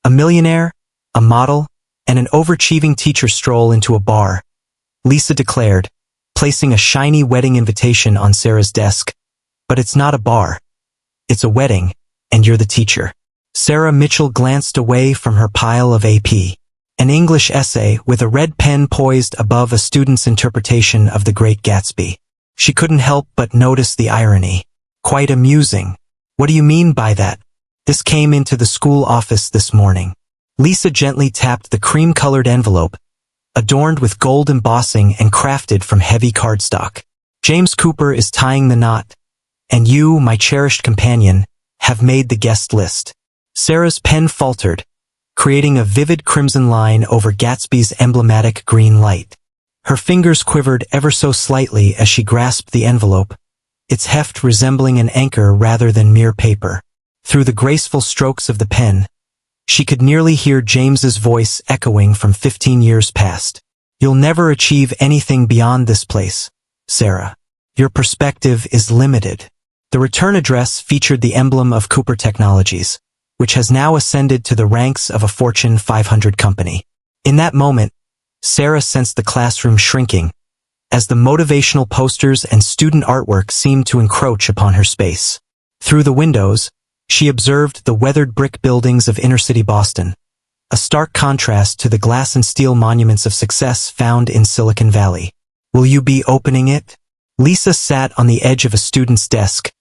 A millionaire, a model, and an overachieving teacher stroll into a bar, Lisa declared, placing a shiny wedding invitation on Sarah's desk. But it's not a bar. It's a wedding, and you're the teacher. Sarah Mitchell glanced away from her pile of AP. An English essay with a red pen poised above a student's interpretation of The Great Gatsby. She couldn't help but notice the irony. Quite amusing. What do you mean by that? This came into the school office this morning. Lisa gently tapped the cream-colored envelope, adorned with gold embossing and crafted from heavy cardstock. James Cooper is tying the knot, and you, my cherished companion, have made the guest list. Sarah's pen faltered, creating a vivid crimson line over Gatsby's emblematic green light. Her fingers quivered ever so slightly as she grasped the envelope, its heft resembling an anchor rather than mere paper. Through the graceful strokes of the pen, she could nearly hear James's voice echoing from 15 years past. You'll never achieve anything beyond this place, Sarah. Your perspective is limited. The return address featured the emblem of Cooper Technologies, which has now ascended to the ranks of a Fortune 500 company. In that moment, Sarah sensed the classroom shrinking, as the motivational posters and student artwork seemed to encroach upon her space. Through the windows, she observed the weathered brick buildings of inner-city Boston, a stark contrast to the glass and steel monuments of success found in Silicon Valley. Will you be opening it? Lisa sat on the edge of a student's desk,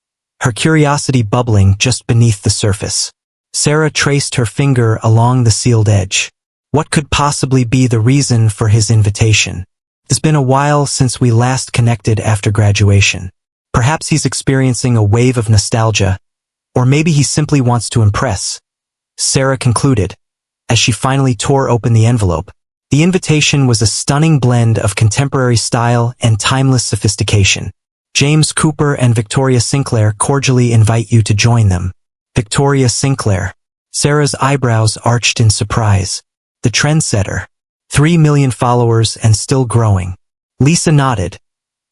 her curiosity bubbling just beneath the surface. Sarah traced her finger along the sealed edge. What could possibly be the reason for his invitation? It's been a while since we last connected after graduation. Perhaps he's experiencing a wave of nostalgia, or maybe he simply wants to impress, Sarah concluded, as she finally tore open the envelope. The invitation was a stunning blend of contemporary style and timeless sophistication. James Cooper and Victoria Sinclair cordially invite you to join them. Victoria Sinclair. Sarah's eyebrows arched in surprise. The trendsetter. 3 million followers and still growing. Lisa nodded,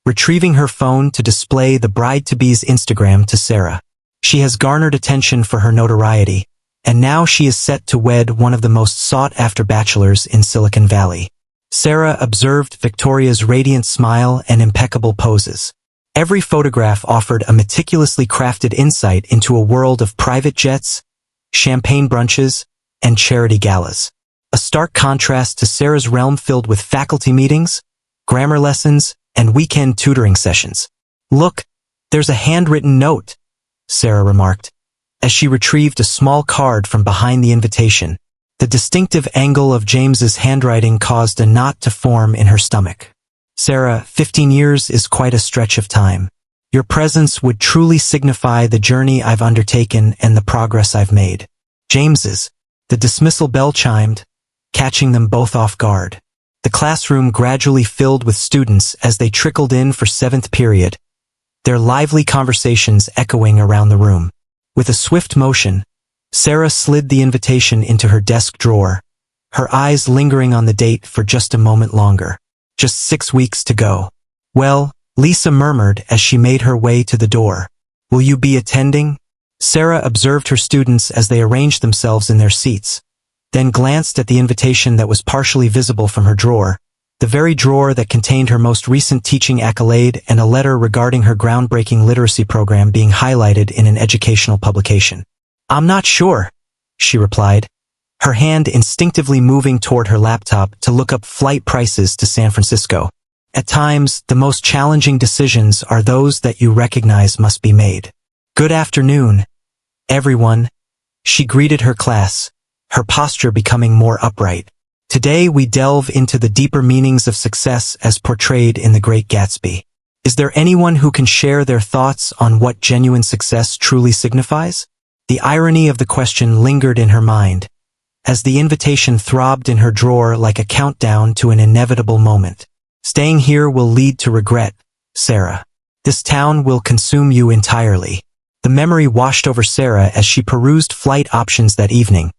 retrieving her phone to display the bride-to-be's Instagram to Sarah. She has garnered attention for her notoriety, and now she is set to wed one of the most sought-after bachelors in Silicon Valley. Sarah observed Victoria's radiant smile and impeccable poses. Every photograph offered a meticulously crafted insight into a world of private jets, champagne brunches, and charity galas. A stark contrast to Sarah's realm filled with faculty meetings, grammar lessons, and weekend tutoring sessions. Look, there's a handwritten note, Sarah remarked, as she retrieved a small card from behind the invitation. The distinctive angle of James's handwriting caused a knot to form in her stomach. Sarah, 15 years is quite a stretch of time. Your presence would truly signify the journey I've undertaken and the progress I've made. James's. The dismissal bell chimed, catching them both off guard. The classroom gradually filled with students as they trickled in for 7th period, their lively conversations echoing around the room. With a swift motion, Sarah slid the invitation into her desk drawer, her eyes lingering on the date for just a moment longer. Just 6 weeks to go. Well, Lisa murmured as she made her way to the door. Will you be attending? Sarah observed her students as they arranged themselves in their seats, then glanced at the invitation that was partially visible from her drawer, the very drawer that contained her most recent teaching accolade and a letter regarding her groundbreaking literacy program being highlighted in an educational publication. I'm not sure, she replied, her hand instinctively moving toward her laptop to look up flight prices to San Francisco. At times, the most challenging decisions are those that you recognize must be made. Good afternoon, everyone, she greeted her class, her posture becoming more upright. Today we delve into the deeper meanings of success as portrayed in The Great Gatsby. Is there anyone who can share their thoughts on what genuine success truly signifies? The irony of the question lingered in her mind, as the invitation throbbed in her drawer like a countdown to an inevitable moment. Staying here will lead to regret, Sarah. This town will consume you entirely. The memory washed over Sarah as she perused flight options that evening,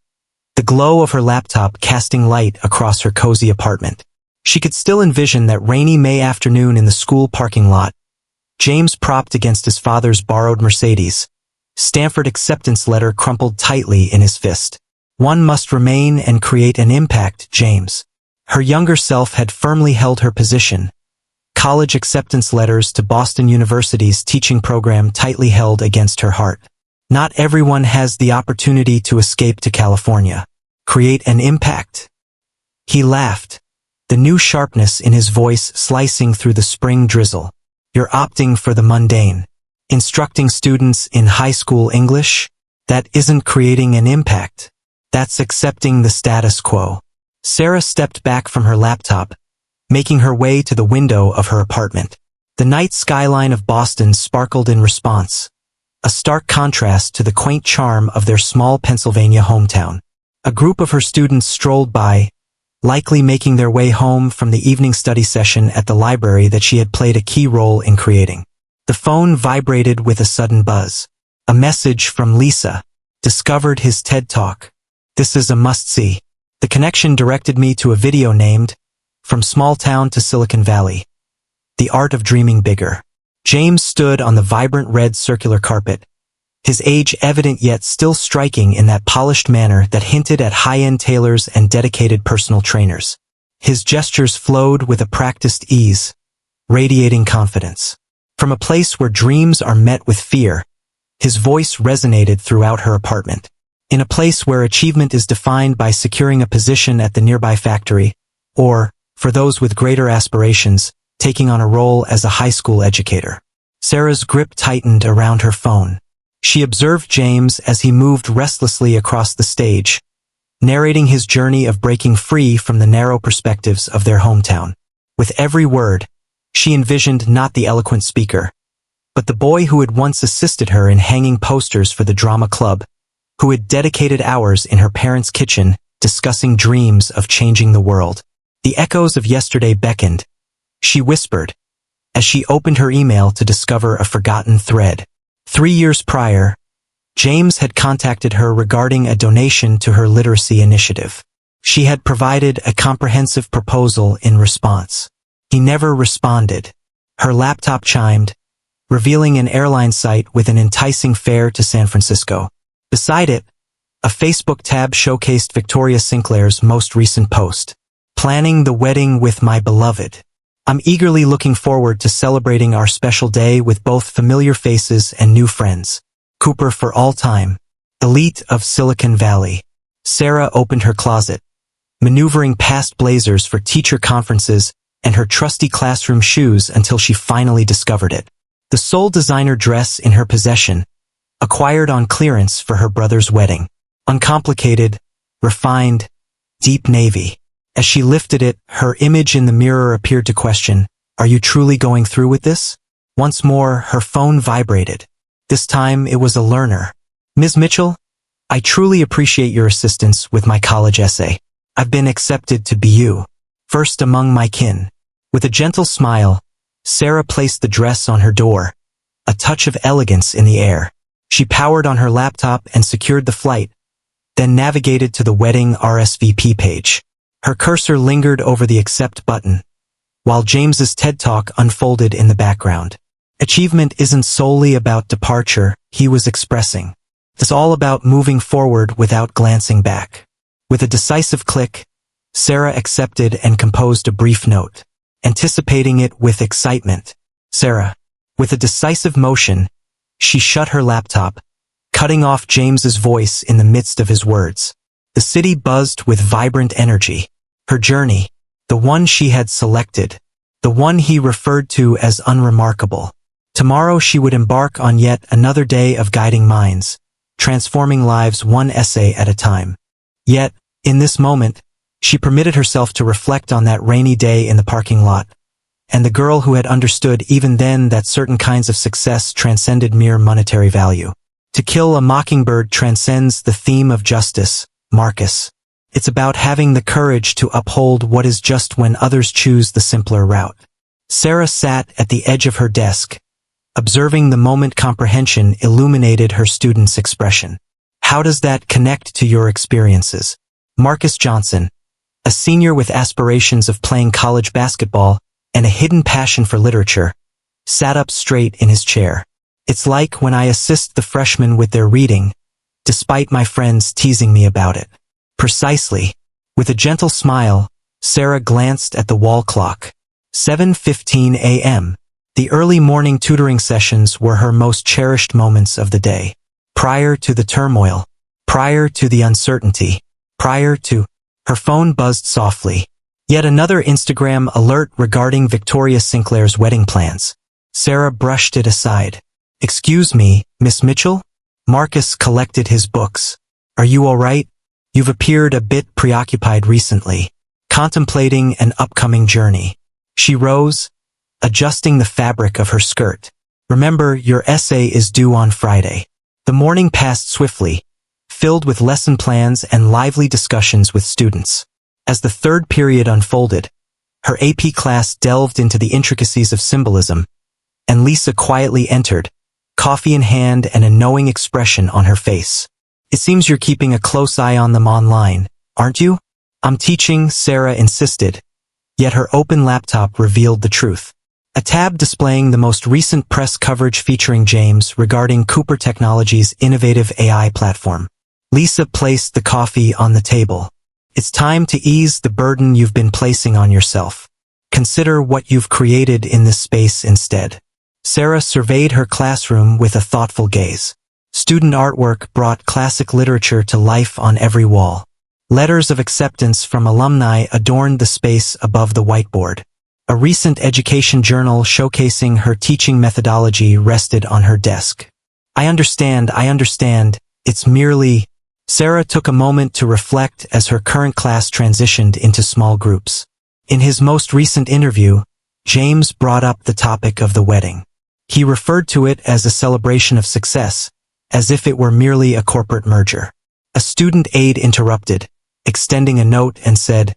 the glow of her laptop casting light across her cozy apartment. She could still envision that rainy May afternoon in the school parking lot, James propped against his father's borrowed Mercedes, Stanford acceptance letter crumpled tightly in his fist. One must remain and create an impact, James. Her younger self had firmly held her position. College acceptance letters to Boston University's teaching program tightly held against her heart. Not everyone has the opportunity to escape to California. Create an impact. He laughed, the new sharpness in his voice slicing through the spring drizzle. You're opting for the mundane. Instructing students in high school English? That isn't creating an impact. That's accepting the status quo. Sarah stepped back from her laptop, making her way to the window of her apartment. The night skyline of Boston sparkled in response, a stark contrast to the quaint charm of their small Pennsylvania hometown. A group of her students strolled by, likely making their way home from the evening study session at the library that she had played a key role in creating. The phone vibrated with a sudden buzz. A message from Lisa. Discovered his TED Talk. This is a must-see. The connection directed me to a video named, From Small Town to Silicon Valley. The Art of Dreaming Bigger. James stood on the vibrant red circular carpet, his age evident yet still striking in that polished manner that hinted at high-end tailors and dedicated personal trainers. His gestures flowed with a practiced ease, radiating confidence. From a place where dreams are met with fear, his voice resonated throughout her apartment. In a place where achievement is defined by securing a position at the nearby factory, or, for those with greater aspirations, taking on a role as a high school educator. Sarah's grip tightened around her phone. She observed James as he moved restlessly across the stage, narrating his journey of breaking free from the narrow perspectives of their hometown. With every word, she envisioned not the eloquent speaker, but the boy who had once assisted her in hanging posters for the drama club, who had dedicated hours in her parents' kitchen discussing dreams of changing the world. The echoes of yesterday beckoned, she whispered, as she opened her email to discover a forgotten thread. 3 years prior, James had contacted her regarding a donation to her literacy initiative. She had provided a comprehensive proposal in response. He never responded. Her laptop chimed, revealing an airline site with an enticing fare to San Francisco. Beside it, a Facebook tab showcased Victoria Sinclair's most recent post. Planning the wedding with my beloved. I'm eagerly looking forward to celebrating our special day with both familiar faces and new friends. Cooper for all time. Elite of Silicon Valley. Sarah opened her closet, maneuvering past blazers for teacher conferences and her trusty classroom shoes until she finally discovered it. The sole designer dress in her possession, acquired on clearance for her brother's wedding. Uncomplicated, refined, deep navy. As she lifted it, her image in the mirror appeared to question, "Are you truly going through with this?" Once more, her phone vibrated. This time, it was a learner. "Ms. Mitchell, I truly appreciate your assistance with my college essay. I've been accepted to BU, first among my kin." With a gentle smile, Sarah placed the dress on her door, a touch of elegance in the air. She powered on her laptop and secured the flight, then navigated to the wedding RSVP page. Her cursor lingered over the accept button, while James's TED Talk unfolded in the background. Achievement isn't solely about departure, he was expressing. It's all about moving forward without glancing back. With a decisive click, Sarah accepted and composed a brief note, anticipating it with excitement. Sarah. With a decisive motion, she shut her laptop, cutting off James's voice in the midst of his words. The city buzzed with vibrant energy. Her journey, the one she had selected, the one he referred to as unremarkable. Tomorrow she would embark on yet another day of guiding minds, transforming lives one essay at a time. Yet, in this moment, she permitted herself to reflect on that rainy day in the parking lot, and the girl who had understood even then that certain kinds of success transcended mere monetary value. To Kill a Mockingbird transcends the theme of justice, Marcus. It's about having the courage to uphold what is just when others choose the simpler route. Sarah sat at the edge of her desk, observing the moment. Comprehension illuminated her student's expression. How does that connect to your experiences? Marcus Johnson, a senior with aspirations of playing college basketball and a hidden passion for literature, sat up straight in his chair. It's like when I assist the freshmen with their reading, despite my friends teasing me about it. Precisely. With a gentle smile, Sarah glanced at the wall clock. 7:15 a.m. The early morning tutoring sessions were her most cherished moments of the day. Prior to the turmoil, prior to the uncertainty, prior to... Her phone buzzed softly. Yet another Instagram alert regarding Victoria Sinclair's wedding plans. Sarah brushed it aside. "Excuse me, Miss Mitchell?" Marcus collected his books. "Are you all right? You've appeared a bit preoccupied recently, contemplating an upcoming journey." She rose, adjusting the fabric of her skirt. "Remember, your essay is due on Friday." The morning passed swiftly, filled with lesson plans and lively discussions with students. As the third period unfolded, her AP class delved into the intricacies of symbolism, and Lisa quietly entered, coffee in hand and a knowing expression on her face. "It seems you're keeping a close eye on them online, aren't you?" "I'm teaching," Sarah insisted, yet her open laptop revealed the truth. A tab displaying the most recent press coverage featuring James regarding Cooper Technologies' innovative AI platform. Lisa placed the coffee on the table. "It's time to ease the burden you've been placing on yourself. Consider what you've created in this space instead." Sarah surveyed her classroom with a thoughtful gaze. Student artwork brought classic literature to life on every wall. Letters of acceptance from alumni adorned the space above the whiteboard. A recent education journal showcasing her teaching methodology rested on her desk. I understand, it's merely..." Sarah took a moment to reflect as her current class transitioned into small groups. In his most recent interview, James brought up the topic of the wedding. He referred to it as a celebration of success, as if it were merely a corporate merger. A student aide interrupted, extending a note and said,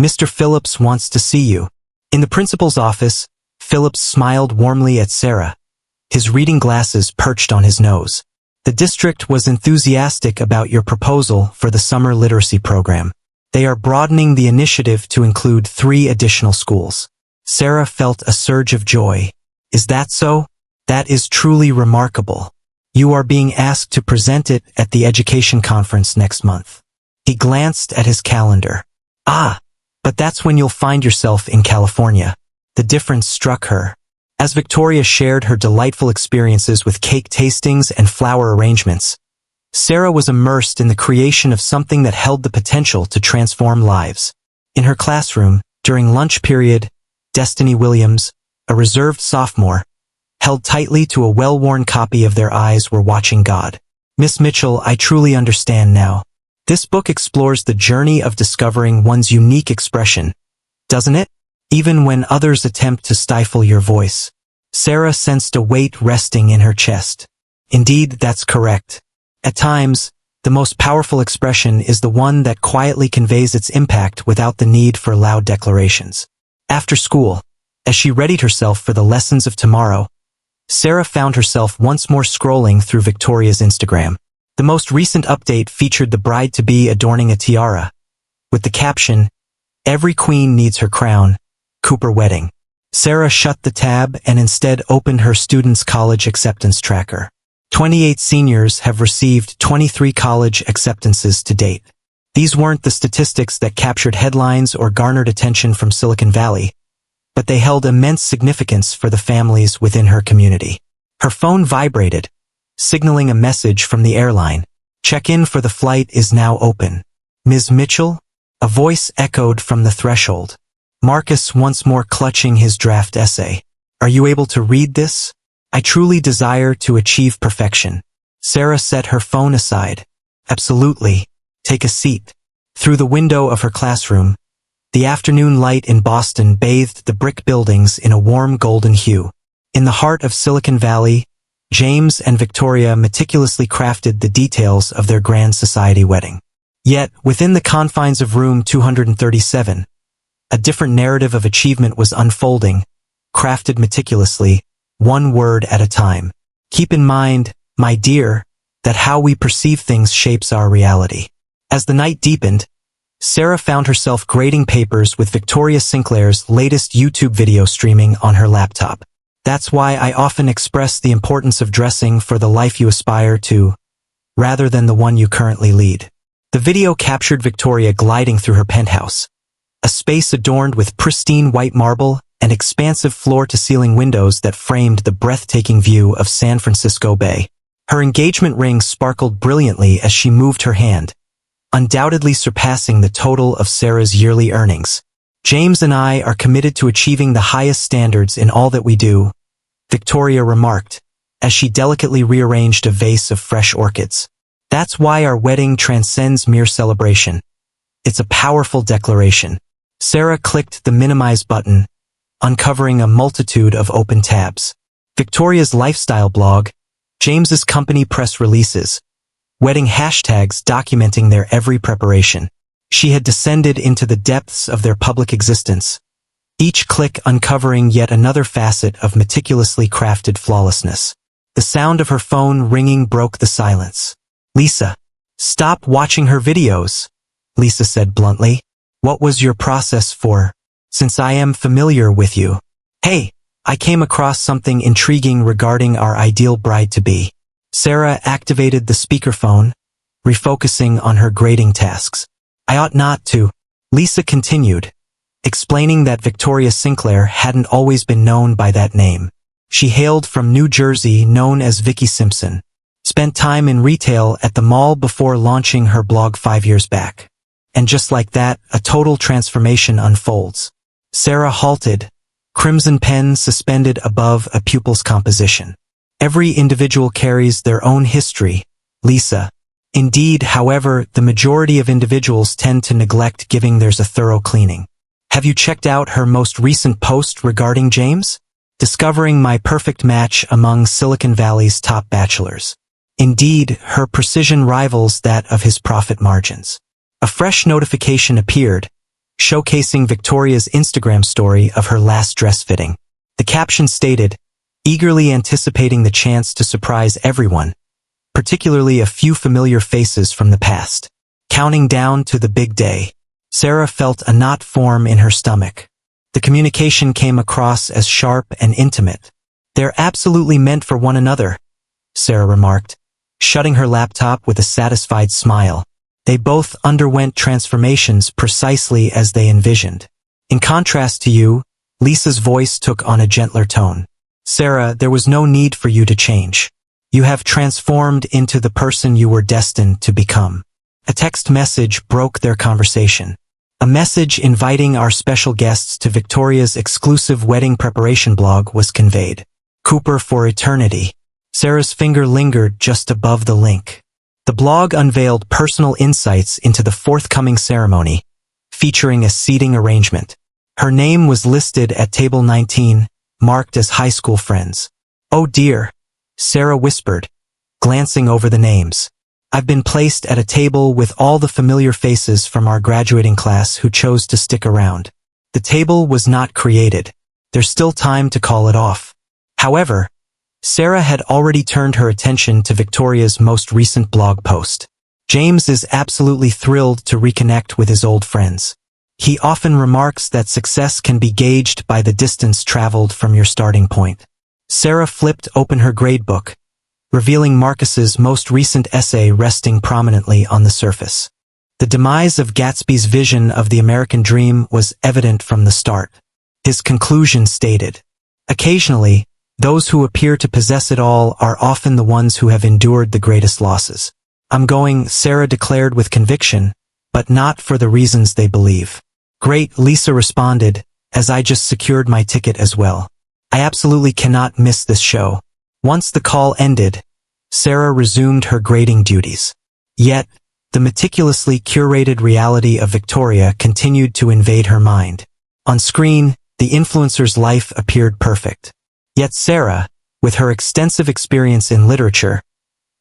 "Mr. Phillips wants to see you." In the principal's office, Phillips smiled warmly at Sarah, his reading glasses perched on his nose. "The district was enthusiastic about your proposal for the summer literacy program. They are broadening the initiative to include 3 additional schools." Sarah felt a surge of joy. "Is that so? That is truly remarkable. You are being asked to present it at the education conference next month." He glanced at his calendar. "Ah, but that's when you'll find yourself in California." The difference struck her. As Victoria shared her delightful experiences with cake tastings and flower arrangements, Sarah was immersed in the creation of something that held the potential to transform lives. In her classroom, during lunch period, Destiny Williams, a reserved sophomore, held tightly to a well-worn copy of Their Eyes Were Watching God. "Miss Mitchell, I truly understand now. This book explores the journey of discovering one's unique expression, doesn't it? Even when others attempt to stifle your voice." Sarah sensed a weight resting in her chest. Indeed, that's correct. At times, the most powerful expression is the one that quietly conveys its impact without the need for loud declarations. After school, as she readied herself for the lessons of tomorrow, Sarah found herself once more scrolling through Victoria's Instagram. The most recent update featured the bride-to-be adorning a tiara, with the caption, "Every queen needs her crown, Cooper wedding." Sarah shut the tab and instead opened her students' college acceptance tracker. 28 seniors have received 23 college acceptances to date. These weren't the statistics that captured headlines or garnered attention from Silicon Valley, but they held immense significance for the families within her community. Her phone vibrated, signaling a message from the airline. "Check-in for the flight is now open. Ms. Mitchell?" A voice echoed from the threshold. Marcus once more clutching his draft essay. "Are you able to read this? I truly desire to achieve perfection." Sarah set her phone aside. "Absolutely. Take a seat." Through the window of her classroom, the afternoon light in Boston bathed the brick buildings in a warm golden hue. In the heart of Silicon Valley, James and Victoria meticulously crafted the details of their grand society wedding. Yet, within the confines of room 237, a different narrative of achievement was unfolding, crafted meticulously, one word at a time. "Keep in mind, my dear, that how we perceive things shapes our reality." As the night deepened, Sarah found herself grading papers with Victoria Sinclair's latest YouTube video streaming on her laptop. "That's why I often express the importance of dressing for the life you aspire to, rather than the one you currently lead." The video captured Victoria gliding through her penthouse, a space adorned with pristine white marble and expansive floor-to-ceiling windows that framed the breathtaking view of San Francisco Bay. Her engagement ring sparkled brilliantly as she moved her hand, undoubtedly surpassing the total of Sarah's yearly earnings. "James and I are committed to achieving the highest standards in all that we do," Victoria remarked, as she delicately rearranged a vase of fresh orchids. "That's why our wedding transcends mere celebration. It's a powerful declaration." Sarah clicked the minimize button, uncovering a multitude of open tabs. Victoria's lifestyle blog, James's company press releases, wedding hashtags documenting their every preparation. She had descended into the depths of their public existence, each click uncovering yet another facet of meticulously crafted flawlessness. The sound of her phone ringing broke the silence. "Lisa, stop watching her videos," Lisa said bluntly. "What was your process for? Since I am familiar with you." "Hey, I came across something intriguing regarding our ideal bride-to-be." Sarah activated the speakerphone, refocusing on her grading tasks. "I ought not to," Lisa continued, explaining that Victoria Sinclair hadn't always been known by that name. She hailed from New Jersey, known as Vicky Simpson, spent time in retail at the mall before launching her blog 5 years back. And just like that, a total transformation unfolds. Sarah halted, crimson pen suspended above a pupil's composition. "Every individual carries their own history, Lisa. Indeed, however, the majority of individuals tend to neglect giving theirs a thorough cleaning. Have you checked out her most recent post regarding James? Discovering my perfect match among Silicon Valley's top bachelors. Indeed, her precision rivals that of his profit margins." A fresh notification appeared, showcasing Victoria's Instagram story of her last dress fitting. The caption stated, "Eagerly anticipating the chance to surprise everyone, particularly a few familiar faces from the past. Counting down to the big day." Sarah felt a knot form in her stomach. The communication came across as sharp and intimate. "They're absolutely meant for one another," Sarah remarked, shutting her laptop with a satisfied smile. They both underwent transformations precisely as they envisioned. "In contrast to you," Lisa's voice took on a gentler tone. "Sarah, there was no need for you to change. You have transformed into the person you were destined to become." A text message broke their conversation. A message inviting our special guests to Victoria's exclusive wedding preparation blog was conveyed. "Cooper for eternity." Sarah's finger lingered just above the link. The blog unveiled personal insights into the forthcoming ceremony, featuring a seating arrangement. Her name was listed at table 19, marked as high school friends. "Oh dear," Sarah whispered, glancing over the names. "I've been placed at a table with all the familiar faces from our graduating class who chose to stick around. The table was not created. There's still time to call it off." However, Sarah had already turned her attention to Victoria's most recent blog post. "James is absolutely thrilled to reconnect with his old friends. He often remarks that success can be gauged by the distance traveled from your starting point." Sarah flipped open her gradebook, revealing Marcus's most recent essay resting prominently on the surface. The demise of Gatsby's vision of the American dream was evident from the start. His conclusion stated, "Occasionally, those who appear to possess it all are often the ones who have endured the greatest losses." "I'm going," Sarah declared with conviction, "but not for the reasons they believe." "Great," Lisa responded, "as I just secured my ticket as well. I absolutely cannot miss this show." Once the call ended, Sarah resumed her grading duties. Yet, the meticulously curated reality of Victoria continued to invade her mind. On screen, the influencer's life appeared perfect. Yet Sarah, with her extensive experience in literature,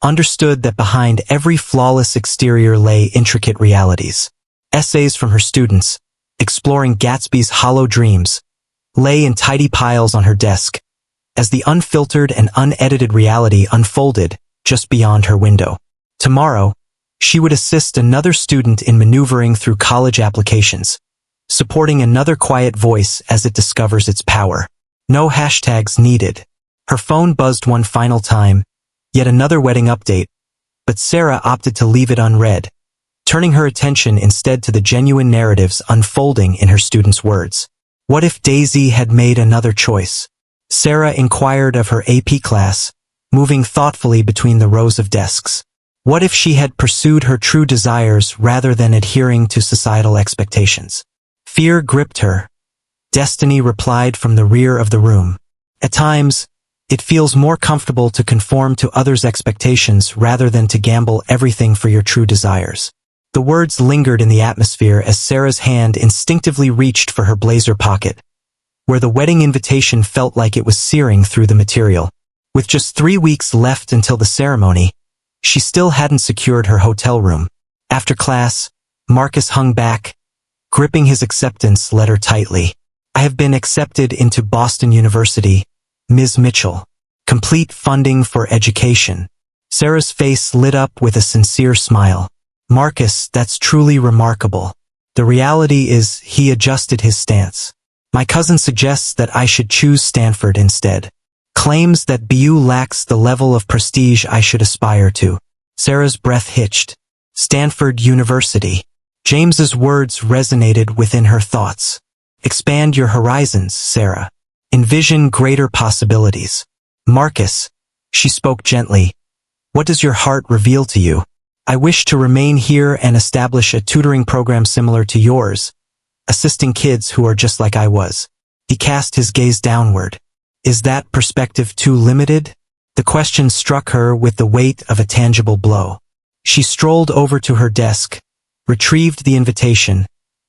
understood that behind every flawless exterior lay intricate realities. Essays from her students, exploring Gatsby's hollow dreams, lay in tidy piles on her desk, as the unfiltered and unedited reality unfolded just beyond her window. Tomorrow, she would assist another student in maneuvering through college applications, supporting another quiet voice as it discovers its power. No hashtags needed. Her phone buzzed one final time, yet another wedding update, but Sarah opted to leave it unread, turning her attention instead to the genuine narratives unfolding in her students' words. What if Daisy had made another choice? Sarah inquired of her AP class, moving thoughtfully between the rows of desks. What if she had pursued her true desires rather than adhering to societal expectations? Fear gripped her. Destiny replied from the rear of the room. At times, it feels more comfortable to conform to others' expectations rather than to gamble everything for your true desires. The words lingered in the atmosphere as Sarah's hand instinctively reached for her blazer pocket, where the wedding invitation felt like it was searing through the material. With just 3 weeks left until the ceremony, she still hadn't secured her hotel room. After class, Marcus hung back, gripping his acceptance letter tightly. I have been accepted into Boston University, Ms. Mitchell. Complete funding for education. Sarah's face lit up with a sincere smile. Marcus, that's truly remarkable. The reality is, he adjusted his stance. My cousin suggests that I should choose Stanford instead. Claims that BU lacks the level of prestige I should aspire to. Sarah's breath hitched. Stanford University. James's words resonated within her thoughts. Expand your horizons, Sarah. Envision greater possibilities. Marcus, she spoke gently. What does your heart reveal to you? I wish to remain here and establish a tutoring program similar to yours, assisting kids who are just like I was. He cast his gaze downward. Is that perspective too limited? The question struck her with the weight of a tangible blow. She strolled over to her desk, retrieved the invitation,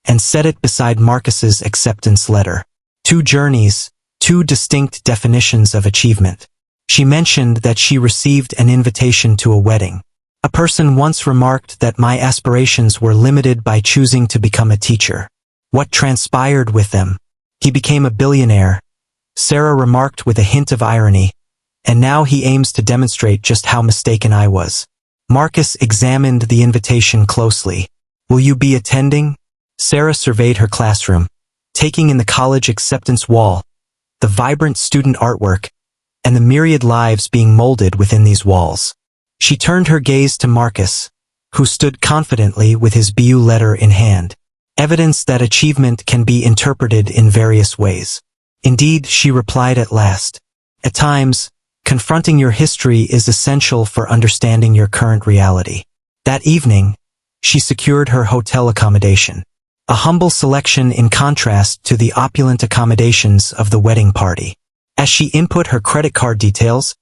and set it beside Marcus's acceptance letter. 2 journeys, 2 distinct definitions of achievement. She mentioned that she received an invitation to a wedding. A person once remarked that my aspirations were limited by choosing to become a teacher. What transpired with them? He became a billionaire, Sarah remarked with a hint of irony, and now he aims to demonstrate just how mistaken I was. Marcus examined the invitation closely. Will you be attending? Sarah surveyed her classroom, taking in the college acceptance wall, the vibrant student artwork, and the myriad lives being molded within these walls. She turned her gaze to Marcus, who stood confidently with his BU letter in hand. Evidence that achievement can be interpreted in various ways. Indeed, she replied at last. At times, confronting your history is essential for understanding your current reality. That evening, she secured her hotel accommodation. A humble selection in contrast to the opulent accommodations of the wedding party. As she input her credit card details,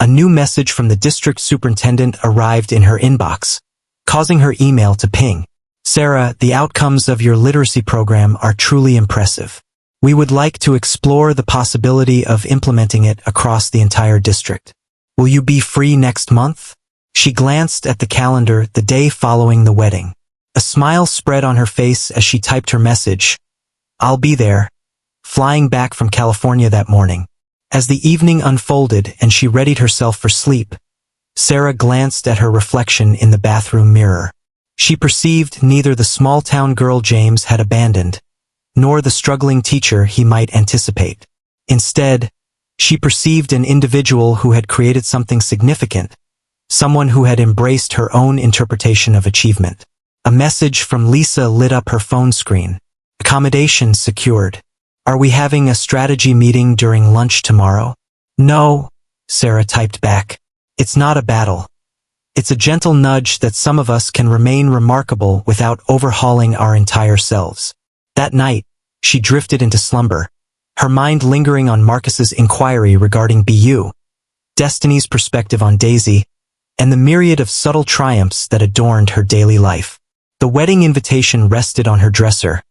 a new message from the district superintendent arrived in her inbox, causing her email to ping. Sarah, the outcomes of your literacy program are truly impressive. We would like to explore the possibility of implementing it across the entire district. Will you be free next month? She glanced at the calendar the day following the wedding. A smile spread on her face as she typed her message. I'll be there, flying back from California that morning. As the evening unfolded and she readied herself for sleep, Sarah glanced at her reflection in the bathroom mirror. She perceived neither the small-town girl James had abandoned, nor the struggling teacher he might anticipate. Instead, she perceived an individual who had created something significant, someone who had embraced her own interpretation of achievement. A message from Lisa lit up her phone screen. Accommodation secured. Are we having a strategy meeting during lunch tomorrow? No, Sarah typed back. It's not a battle. It's a gentle nudge that some of us can remain remarkable without overhauling our entire selves. That night, she drifted into slumber, her mind lingering on Marcus's inquiry regarding BU, Destiny's perspective on Daisy, and the myriad of subtle triumphs that adorned her daily life. The wedding invitation rested on her dresser,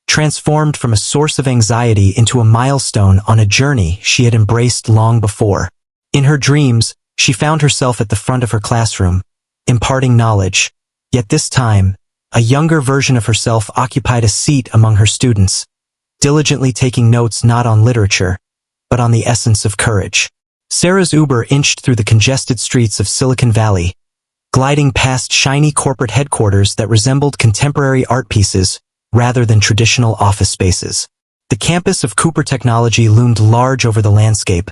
transformed from a source of anxiety into a milestone on a journey she had embraced long before. In her dreams, she found herself at the front of her classroom, imparting knowledge, yet this time, a younger version of herself occupied a seat among her students, diligently taking notes not on literature, but on the essence of courage. Sarah's Uber inched through the congested streets of Silicon Valley, gliding past shiny corporate headquarters that resembled contemporary art pieces rather than traditional office spaces. The campus of Cooper Technology loomed large over the landscape,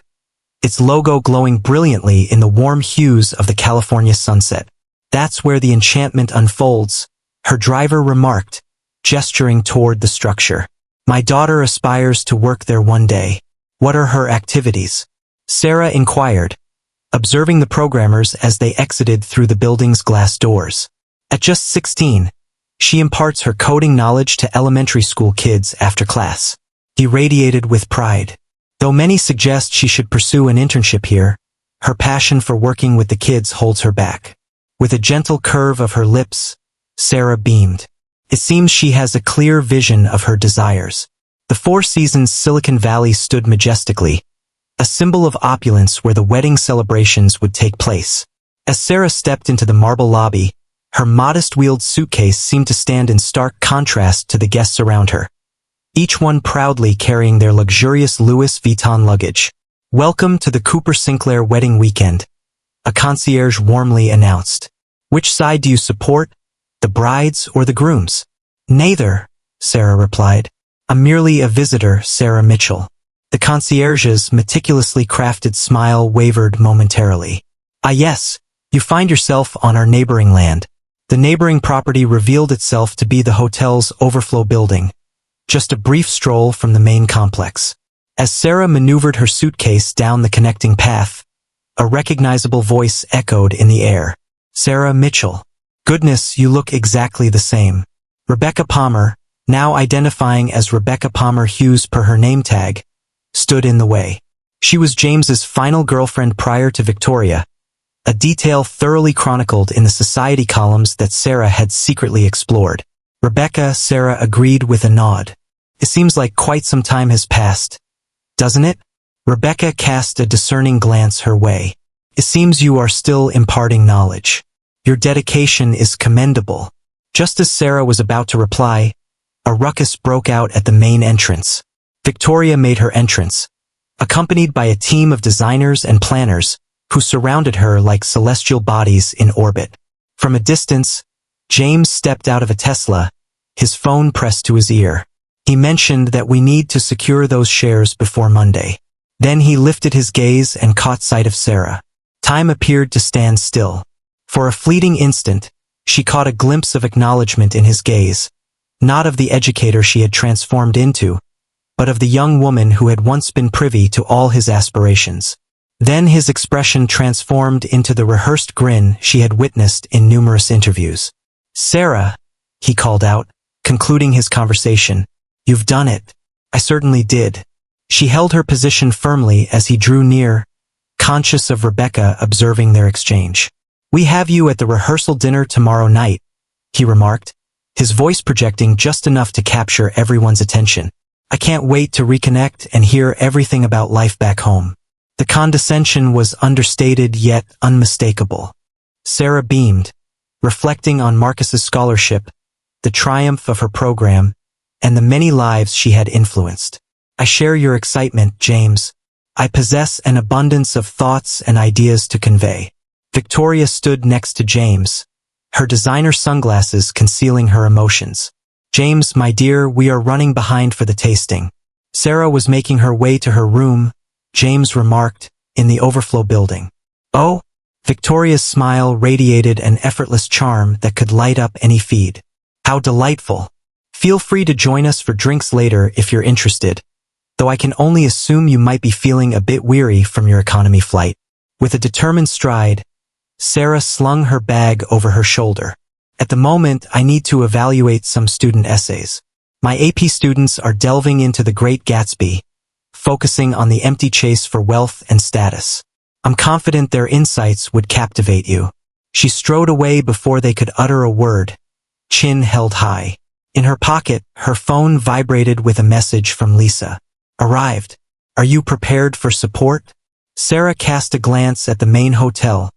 its logo glowing brilliantly in the warm hues of the California sunset. That's where the enchantment unfolds, Her driver remarked, gesturing toward the structure. My daughter aspires to work there one day. What are her activities? Sarah inquired, observing the programmers as they exited through the building's glass doors. At just 16, she imparts her coding knowledge to elementary school kids after class. He radiated with pride. Though many suggest she should pursue an internship here, her passion for working with the kids holds her back. With a gentle curve of her lips, Sarah beamed. It seems she has a clear vision of her desires. The Four Seasons Silicon Valley stood majestically, a symbol of opulence where the wedding celebrations would take place. As Sarah stepped into the marble lobby, her modest-wheeled suitcase seemed to stand in stark contrast to the guests around her, each one proudly carrying their luxurious Louis Vuitton luggage. Welcome to the Cooper Sinclair wedding weekend, a concierge warmly announced. Which side do you support, the brides or the grooms? Neither, Sarah replied. I'm merely a visitor, Sarah Mitchell. The concierge's meticulously crafted smile wavered momentarily. Ah yes, you find yourself on our neighboring land. The neighboring property revealed itself to be the hotel's overflow building, just a brief stroll from the main complex. As Sarah maneuvered her suitcase down the connecting path, a recognizable voice echoed in the air. Sarah Mitchell. Goodness, you look exactly the same. Rebecca Palmer, now identifying as Rebecca Palmer Hughes per her name tag, stood in the way. She was James's final girlfriend prior to Victoria, a detail thoroughly chronicled in the society columns that Sarah had secretly explored. Rebecca, Sarah agreed with a nod. It seems like quite some time has passed, doesn't it? Rebecca cast a discerning glance her way. It seems you are still imparting knowledge. Your dedication is commendable. Just as Sarah was about to reply, a ruckus broke out at the main entrance. Victoria made her entrance, accompanied by a team of designers and planners who surrounded her like celestial bodies in orbit. From a distance, James stepped out of a Tesla, his phone pressed to his ear. He mentioned that we need to secure those shares before Monday. Then he lifted his gaze and caught sight of Sarah. Time appeared to stand still. For a fleeting instant, she caught a glimpse of acknowledgement in his gaze, not of the educator she had transformed into, but of the young woman who had once been privy to all his aspirations. Then his expression transformed into the rehearsed grin she had witnessed in numerous interviews. Sarah, he called out, concluding his conversation, you've done it. I certainly did. She held her position firmly as he drew near, conscious of Rebecca observing their exchange. We have you at the rehearsal dinner tomorrow night, he remarked, his voice projecting just enough to capture everyone's attention. I can't wait to reconnect and hear everything about life back home. The condescension was understated yet unmistakable. Sarah beamed, reflecting on Marcus's scholarship, the triumph of her program, and the many lives she had influenced. I share your excitement, James. I possess an abundance of thoughts and ideas to convey. Victoria stood next to James, her designer sunglasses concealing her emotions. James, my dear, we are running behind for the tasting. Sarah was making her way to her room, James remarked, in the overflow building. Oh? Victoria's smile radiated an effortless charm that could light up any feed. How delightful. Feel free to join us for drinks later if you're interested, though I can only assume you might be feeling a bit weary from your economy flight. With a determined stride, Sarah slung her bag over her shoulder. At the moment, I need to evaluate some student essays. My AP students are delving into The Great Gatsby, focusing on the empty chase for wealth and status. I'm confident their insights would captivate you. She strode away before they could utter a word, chin held high. In her pocket, her phone vibrated with a message from Lisa. Arrived. Are you prepared for support? Sarah cast a glance at the main hotel,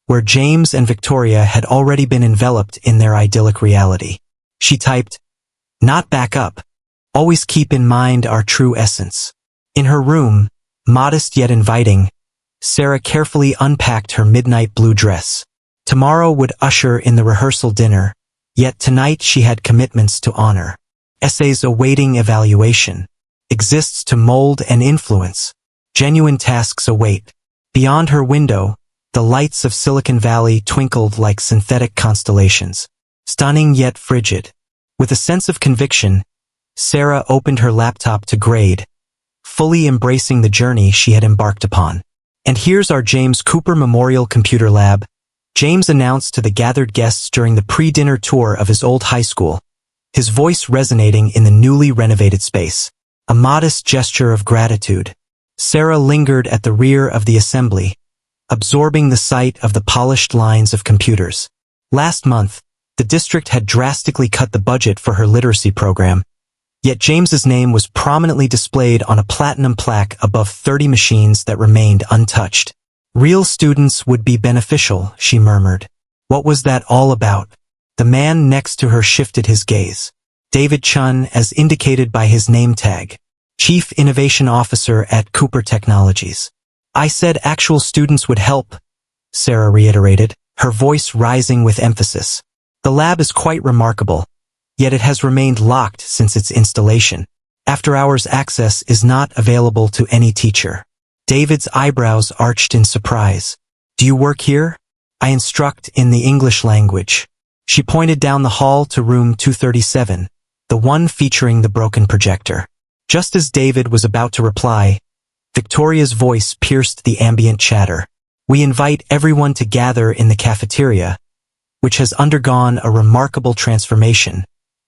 where James and Victoria had already been enveloped in their idyllic reality. She typed, not back up. Always keep in mind our true essence. In her room, modest yet inviting, Sarah carefully unpacked her midnight blue dress. Tomorrow would usher in the rehearsal dinner, yet tonight she had commitments to honor. Essays awaiting evaluation. Exists to mold and influence. Genuine tasks await. Beyond her window, the lights of Silicon Valley twinkled like synthetic constellations. stunning yet frigid. With a sense of conviction, Sarah opened her laptop to grade, fully embracing the journey she had embarked upon. "And here's our James Cooper Memorial Computer Lab," James announced to the gathered guests during the pre-dinner tour of his old high school, his voice resonating in the newly renovated space. A modest gesture of gratitude. Sarah lingered at the rear of the assembly, absorbing the sight of the polished lines of computers. Last month, the district had drastically cut the budget for her literacy program, yet James's name was prominently displayed on a platinum plaque above 30 machines that remained untouched. "Real students would be beneficial," she murmured. What was that all about? The man next to her shifted his gaze. David Chun, as indicated by his name tag, Chief Innovation Officer at Cooper Technologies. "I said actual students would help," Sarah reiterated, her voice rising with emphasis. "The lab is quite remarkable, yet it has remained locked since its installation. After-hours access is not available to any teacher." David's eyebrows arched in surprise. "Do you work here?" "I instruct in the English language." She pointed down the hall to room 237, the one featuring the broken projector. Just as David was about to reply, Victoria's voice pierced the ambient chatter. "We invite everyone to gather in the cafeteria, which has undergone a remarkable transformation,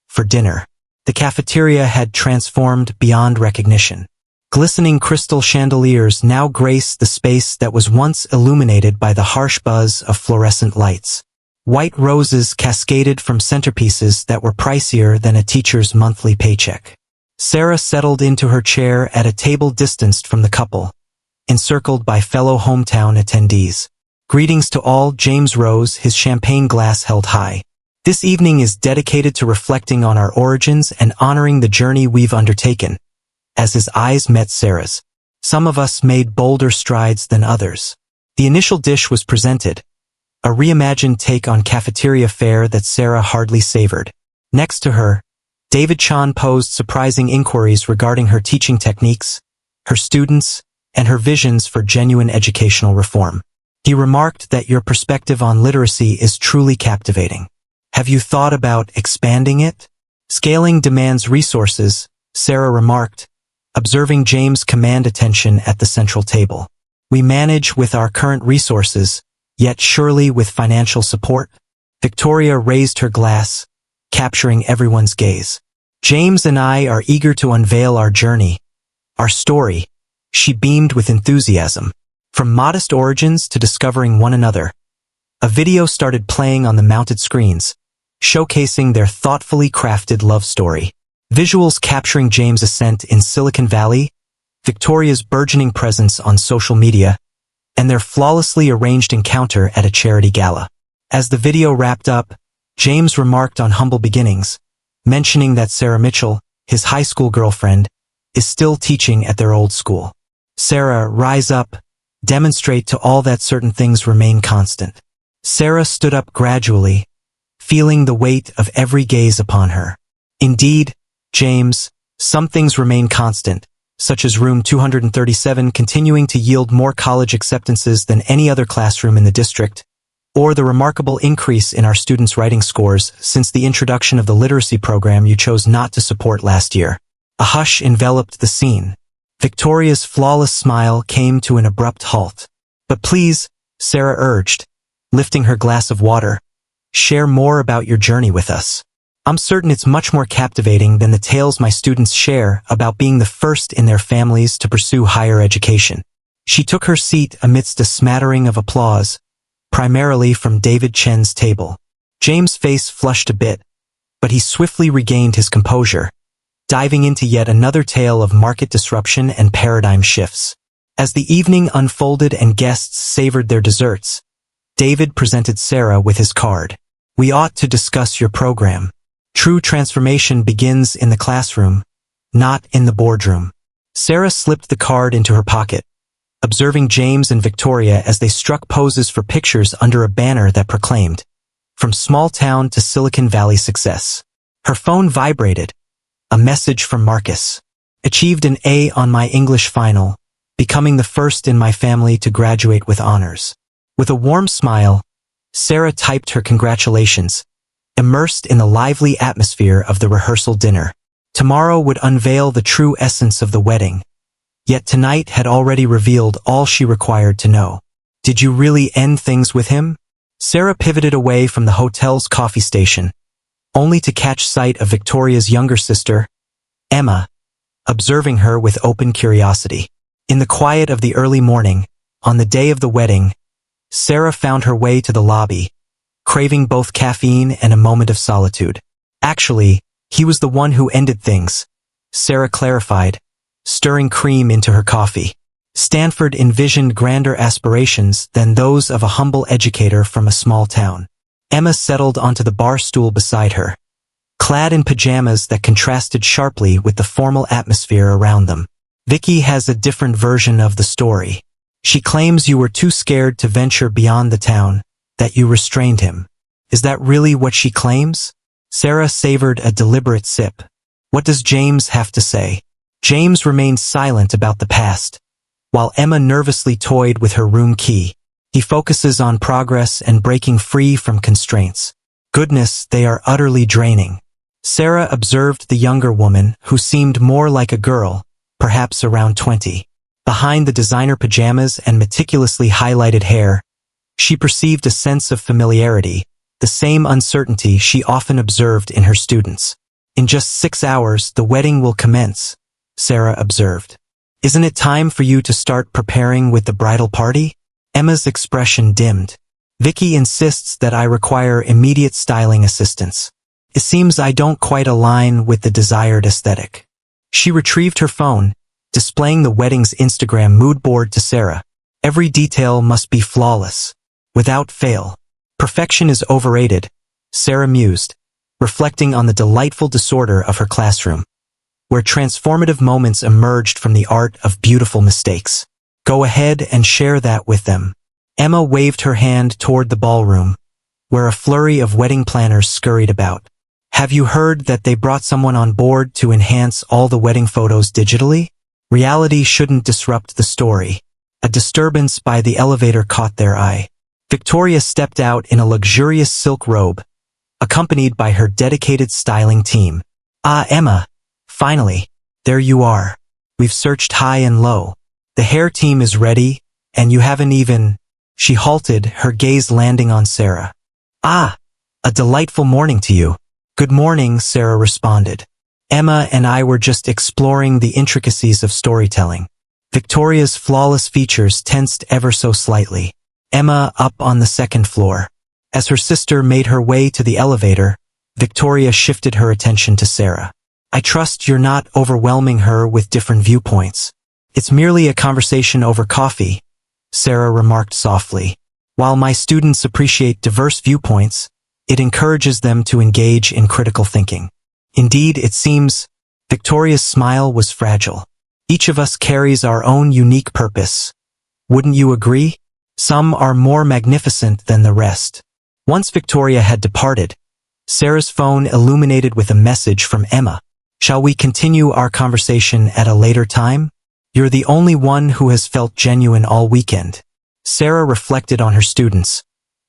for dinner." The cafeteria had transformed beyond recognition. Glistening crystal chandeliers now graced the space that was once illuminated by the harsh buzz of fluorescent lights. White roses cascaded from centerpieces that were pricier than a teacher's monthly paycheck. Sarah settled into her chair at a table distanced from the couple, encircled by fellow hometown attendees. "Greetings to all," James rose, his champagne glass held high. "This evening is dedicated to reflecting on our origins and honoring the journey we've undertaken." As his eyes met Sarah's, some of us made bolder strides than others. The initial dish was presented, a reimagined take on cafeteria fare that Sarah hardly savored. Next to her, David Chan posed surprising inquiries regarding her teaching techniques, her students, and her visions for genuine educational reform. He remarked that your perspective on literacy is truly captivating. "Have you thought about expanding it?" "Scaling demands resources," Sarah remarked, observing James' command attention at the central table. "We manage with our current resources, yet surely with financial support." Victoria raised her glass, capturing everyone's gaze. "James and I are eager to unveil our journey, our story." She beamed with enthusiasm. From modest origins to discovering one another, a video started playing on the mounted screens, showcasing their thoughtfully crafted love story. Visuals capturing James' ascent in Silicon Valley, Victoria's burgeoning presence on social media, and their flawlessly arranged encounter at a charity gala. As the video wrapped up, James remarked on humble beginnings, mentioning that Sarah Mitchell, his high school girlfriend, is still teaching at their old school. "Sarah, rise up, demonstrate to all that certain things remain constant." Sarah stood up gradually, feeling the weight of every gaze upon her. "Indeed, James, some things remain constant, such as room 237 continuing to yield more college acceptances than any other classroom in the district, or the remarkable increase in our students' writing scores since the introduction of the literacy program you chose not to support last year." A hush enveloped the scene. Victoria's flawless smile came to an abrupt halt. "But please," Sarah urged, lifting her glass of water, "share more about your journey with us. I'm certain it's much more captivating than the tales my students share about being the first in their families to pursue higher education." She took her seat amidst a smattering of applause, primarily from David Chen's table. James' face flushed a bit, but he swiftly regained his composure, diving into yet another tale of market disruption and paradigm shifts. As the evening unfolded and guests savored their desserts, David presented Sarah with his card. "We ought to discuss your program. True transformation begins in the classroom, not in the boardroom." Sarah slipped the card into her pocket, observing James and Victoria as they struck poses for pictures under a banner that proclaimed, "From small town to Silicon Valley success." Her phone vibrated, a message from Marcus. "Achieved an A on my English final, becoming the first in my family to graduate with honors." With a warm smile, Sarah typed her congratulations, immersed in the lively atmosphere of the rehearsal dinner. Tomorrow would unveil the true essence of the wedding. Yet tonight had already revealed all she required to know. Did you really end things with him? Sarah pivoted away from the hotel's coffee station, only to catch sight of Victoria's younger sister, Emma, observing her with open curiosity. In the quiet of the early morning, on the day of the wedding, Sarah found her way to the lobby, craving both caffeine and a moment of solitude. Actually, he was the one who ended things, Sarah clarified, stirring cream into her coffee. Stanford envisioned grander aspirations than those of a humble educator from a small town. Emma settled onto the bar stool beside her, clad in pajamas that contrasted sharply with the formal atmosphere around them. Vicky has a different version of the story. She claims you were too scared to venture beyond the town, that you restrained him. Is that really what she claims? Sarah savored a deliberate sip. What does James have to say? James remained silent about the past, while Emma nervously toyed with her room key. He focuses on progress and breaking free from constraints. Goodness, they are utterly draining. Sarah observed the younger woman, who seemed more like a girl, perhaps around 20. Behind the designer pajamas and meticulously highlighted hair, she perceived a sense of familiarity, the same uncertainty she often observed in her students. In just 6 hours, the wedding will commence, Sarah observed. Isn't it time for you to start preparing with the bridal party? Emma's expression dimmed. Vicky insists that I require immediate styling assistance. It seems I don't quite align with the desired aesthetic. She retrieved her phone, displaying the wedding's Instagram mood board to Sarah. Every detail must be flawless, without fail. Perfection is overrated, Sarah mused, reflecting on the delightful disorder of her classroom, where transformative moments emerged from the art of beautiful mistakes. Go ahead and share that with them. Emma waved her hand toward the ballroom, where a flurry of wedding planners scurried about. Have you heard that they brought someone on board to enhance all the wedding photos digitally? Reality shouldn't disrupt the story. A disturbance by the elevator caught their eye. Victoria stepped out in a luxurious silk robe, accompanied by her dedicated styling team. Ah, Emma, finally, there you are. We've searched high and low. The hair team is ready, and you haven't even... She halted, her gaze landing on Sarah. Ah, a delightful morning to you. Good morning, Sarah responded. Emma and I were just exploring the intricacies of storytelling. Victoria's flawless features tensed ever so slightly. Emma up on the second floor. As her sister made her way to the elevator, Victoria shifted her attention to Sarah. I trust you're not overwhelming her with different viewpoints. It's merely a conversation over coffee, Sarah remarked softly. While my students appreciate diverse viewpoints, it encourages them to engage in critical thinking. Indeed, it seems, Victoria's smile was fragile. Each of us carries our own unique purpose. Wouldn't you agree? Some are more magnificent than the rest. Once Victoria had departed, Sarah's phone illuminated with a message from Emma. Shall we continue our conversation at a later time? You're the only one who has felt genuine all weekend. Sarah reflected on her students,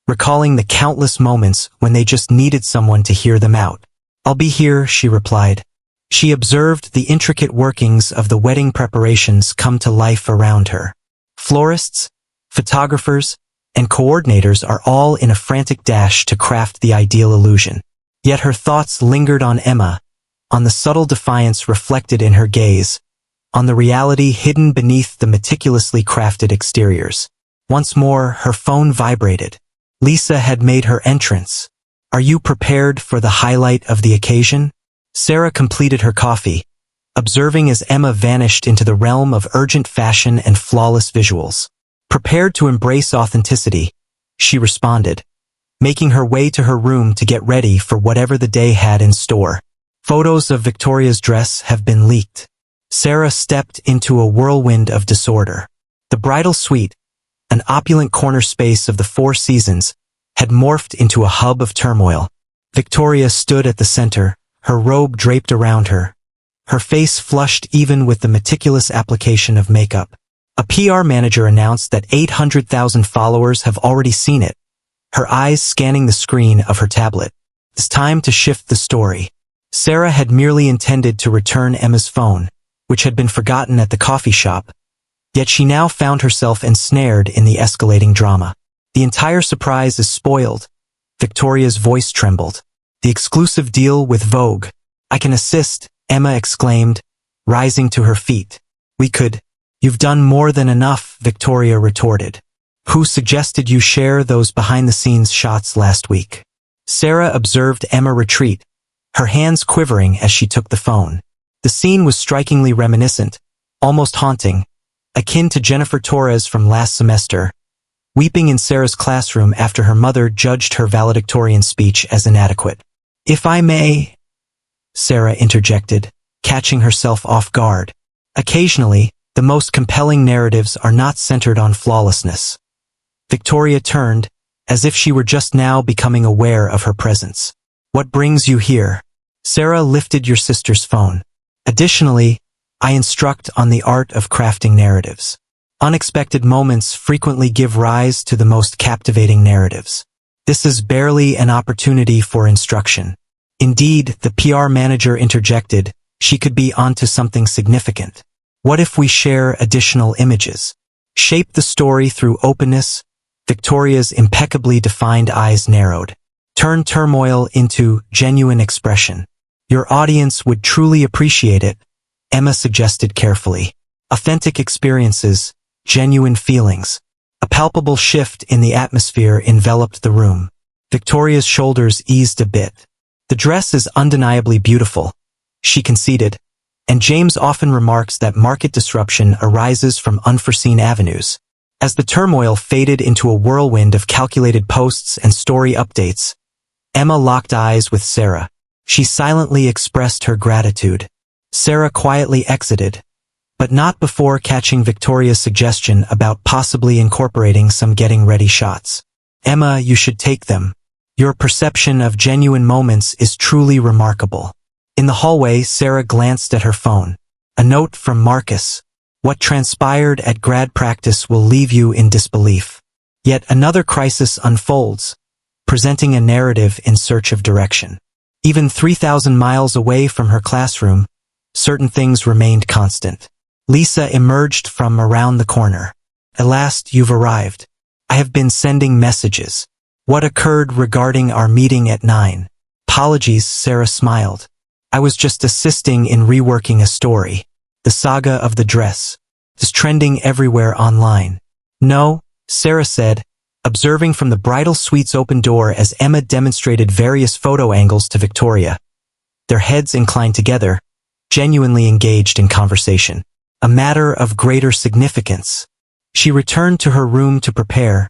recalling the countless moments when they just needed someone to hear them out. I'll be here, she replied. She observed the intricate workings of the wedding preparations come to life around her. Florists, photographers, and coordinators are all in a frantic dash to craft the ideal illusion. Yet her thoughts lingered on Emma, on the subtle defiance reflected in her gaze, on the reality hidden beneath the meticulously crafted exteriors. Once more, her phone vibrated. Lisa had made her entrance. Are you prepared for the highlight of the occasion? Sarah completed her coffee, observing as Emma vanished into the realm of urgent fashion and flawless visuals. Prepared to embrace authenticity, she responded, making her way to her room to get ready for whatever the day had in store. Photos of Victoria's dress have been leaked. Sarah stepped into a whirlwind of disorder. The bridal suite, an opulent corner space of the Four Seasons, had morphed into a hub of turmoil. Victoria stood at the center, her robe draped around her, her face flushed even with the meticulous application of makeup. A PR manager announced that 800,000 followers have already seen it, her eyes scanning the screen of her tablet. It's time to shift the story. Sarah had merely intended to return Emma's phone, which had been forgotten at the coffee shop, yet she now found herself ensnared in the escalating drama. The entire surprise is spoiled. Victoria's voice trembled. The exclusive deal with Vogue. I can assist, Emma exclaimed, rising to her feet. We could. You've done more than enough, Victoria retorted. Who suggested you share those behind-the-scenes shots last week? Sarah observed Emma retreat, her hands quivering as she took the phone. The scene was strikingly reminiscent, almost haunting, akin to Jennifer Torres from last semester, weeping in Sarah's classroom after her mother judged her valedictorian speech as inadequate. If I may, Sarah interjected, catching herself off guard. Occasionally, the most compelling narratives are not centered on flawlessness. Victoria turned, as if she were just now becoming aware of her presence. What brings you here? Sarah lifted your sister's phone. Additionally, I instruct on the art of crafting narratives. Unexpected moments frequently give rise to the most captivating narratives. This is barely an opportunity for instruction. Indeed, the PR manager interjected, she could be onto something significant. What if we share additional images? Shape the story through openness. Victoria's impeccably defined eyes narrowed. Turn turmoil into genuine expression. Your audience would truly appreciate it, Emma suggested carefully. Authentic experiences, genuine feelings. A palpable shift in the atmosphere enveloped the room. Victoria's shoulders eased a bit. The dress is undeniably beautiful, she conceded, and James often remarks that market disruption arises from unforeseen avenues. As the turmoil faded into a whirlwind of calculated posts and story updates, Emma locked eyes with Sarah. She silently expressed her gratitude. Sarah quietly exited, but not before catching Victoria's suggestion about possibly incorporating some getting-ready shots. Emma, you should take them. Your perception of genuine moments is truly remarkable. In the hallway, Sarah glanced at her phone. A note from Marcus. What transpired at grad practice will leave you in disbelief. Yet another crisis unfolds, presenting a narrative in search of direction. Even 3,000 miles away from her classroom, certain things remained constant. Lisa emerged from around the corner. At last, you've arrived. I have been sending messages. What occurred regarding our meeting at 9? Apologies, Sarah smiled. I was just assisting in reworking a story. The saga of the dress is trending everywhere online. No, Sarah said, observing from the bridal suite's open door as Emma demonstrated various photo angles to Victoria. Their heads inclined together, genuinely engaged in conversation. A matter of greater significance. She returned to her room to prepare,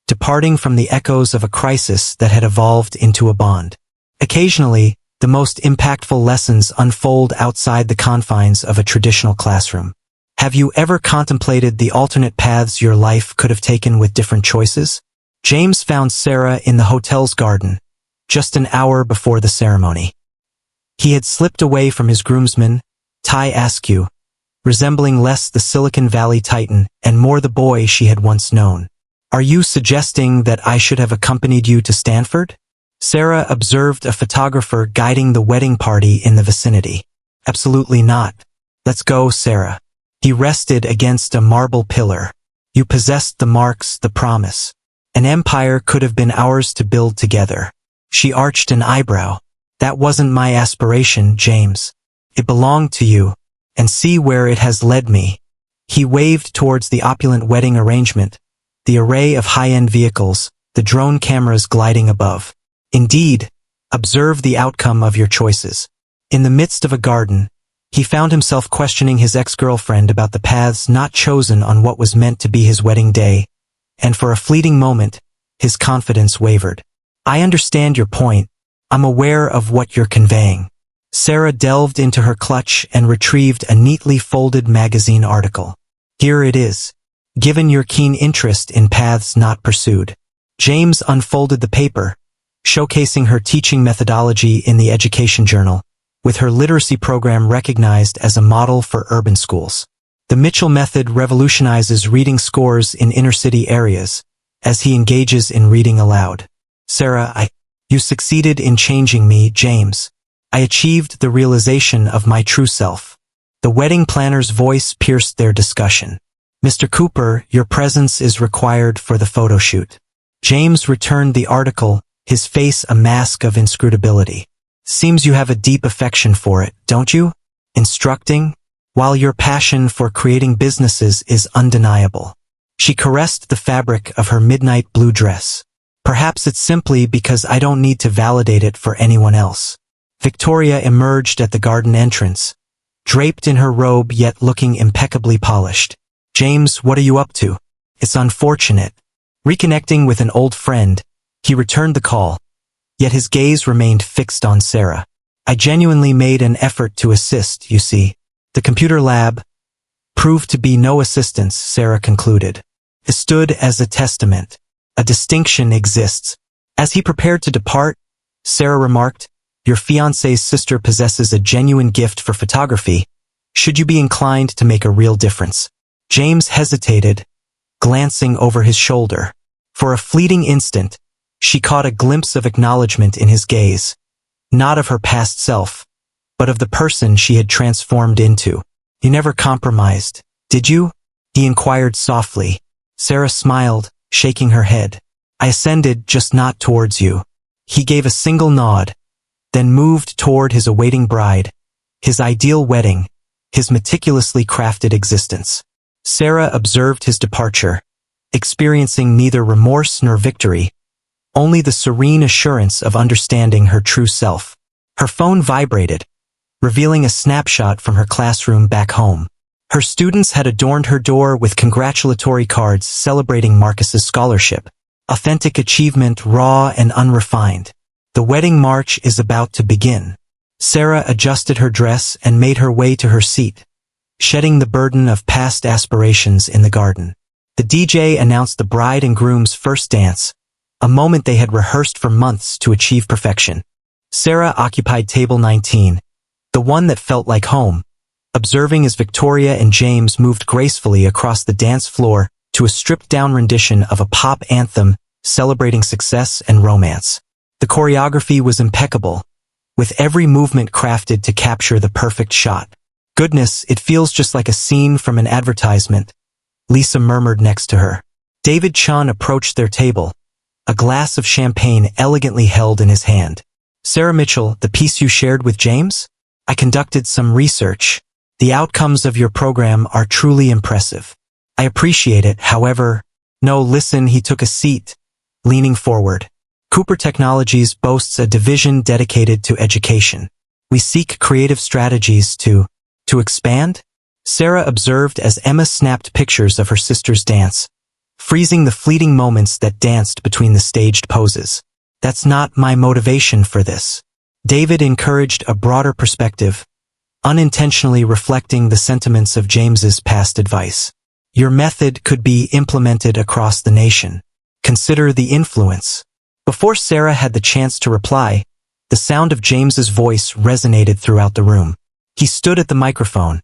departing from the echoes of a crisis that had evolved into a bond. Occasionally, the most impactful lessons unfold outside the confines of a traditional classroom. Have you ever contemplated the alternate paths your life could have taken with different choices? James found Sarah in the hotel's garden, just an hour before the ceremony. He had slipped away from his groomsman, Ty Askew, resembling less the Silicon Valley titan and more the boy she had once known. Are you suggesting that I should have accompanied you to Stanford? Sarah observed a photographer guiding the wedding party in the vicinity. Absolutely not. Let's go, Sarah. He rested against a marble pillar. You possessed the marks, the promise. An empire could have been ours to build together. She arched an eyebrow. That wasn't my aspiration, James. It belonged to you. And see where it has led me. He waved towards the opulent wedding arrangement, the array of high-end vehicles, the drone cameras gliding above. Indeed, observe the outcome of your choices. In the midst of a garden, he found himself questioning his ex-girlfriend about the paths not chosen on what was meant to be his wedding day, and for a fleeting moment, his confidence wavered. I understand your point. I'm aware of what you're conveying. Sarah delved into her clutch and retrieved a neatly folded magazine article. Here it is. Given your keen interest in paths not pursued. James unfolded the paper, showcasing her teaching methodology in the Education Journal, with her literacy program recognized as a model for urban schools. The Mitchell method revolutionizes reading scores in inner-city areas, as he engages in reading aloud. Sarah, You succeeded in changing me, James. I achieved the realization of my true self. The wedding planner's voice pierced their discussion. Mr. Cooper, your presence is required for the photo shoot. James returned the article, his face a mask of inscrutability. Seems you have a deep affection for it, don't you? Instructing? While your passion for creating businesses is undeniable. She caressed the fabric of her midnight blue dress. Perhaps it's simply because I don't need to validate it for anyone else. Victoria emerged at the garden entrance, draped in her robe yet looking impeccably polished. James, what are you up to? It's unfortunate. Reconnecting with an old friend, he returned the call, yet his gaze remained fixed on Sarah. I genuinely made an effort to assist, you see. The computer lab proved to be no assistance, Sarah concluded. It stood as a testament. A distinction exists. As he prepared to depart, Sarah remarked, your fiancé's sister possesses a genuine gift for photography. Should you be inclined to make a real difference? James hesitated, glancing over his shoulder. For a fleeting instant, she caught a glimpse of acknowledgement in his gaze, not of her past self, but of the person she had transformed into. You never compromised, did you? He inquired softly. Sarah smiled, shaking her head. I ascended, just not towards you. He gave a single nod, then moved toward his awaiting bride, his ideal wedding, his meticulously crafted existence. Sarah observed his departure, experiencing neither remorse nor victory, only the serene assurance of understanding her true self. Her phone vibrated, revealing a snapshot from her classroom back home. Her students had adorned her door with congratulatory cards celebrating Marcus's scholarship. Authentic achievement, raw and unrefined. The wedding march is about to begin. Sarah adjusted her dress and made her way to her seat, shedding the burden of past aspirations in the garden. The DJ announced the bride and groom's first dance, a moment they had rehearsed for months to achieve perfection. Sarah occupied table 19, the one that felt like home, observing as Victoria and James moved gracefully across the dance floor to a stripped-down rendition of a pop anthem celebrating success and romance. The choreography was impeccable, with every movement crafted to capture the perfect shot. Goodness, it feels just like a scene from an advertisement, Lisa murmured next to her. David Chun approached their table, a glass of champagne elegantly held in his hand. Sarah Mitchell, the piece you shared with James? I conducted some research. The outcomes of your program are truly impressive. I appreciate it, however. No, listen, he took a seat, leaning forward. Cooper Technologies boasts a division dedicated to education. We seek creative strategies to expand? Sarah observed as Emma snapped pictures of her sister's dance, freezing the fleeting moments that danced between the staged poses. That's not my motivation for this. David encouraged a broader perspective, unintentionally reflecting the sentiments of James's past advice. Your method could be implemented across the nation. Consider the influence. Before Sarah had the chance to reply, the sound of James's voice resonated throughout the room. He stood at the microphone,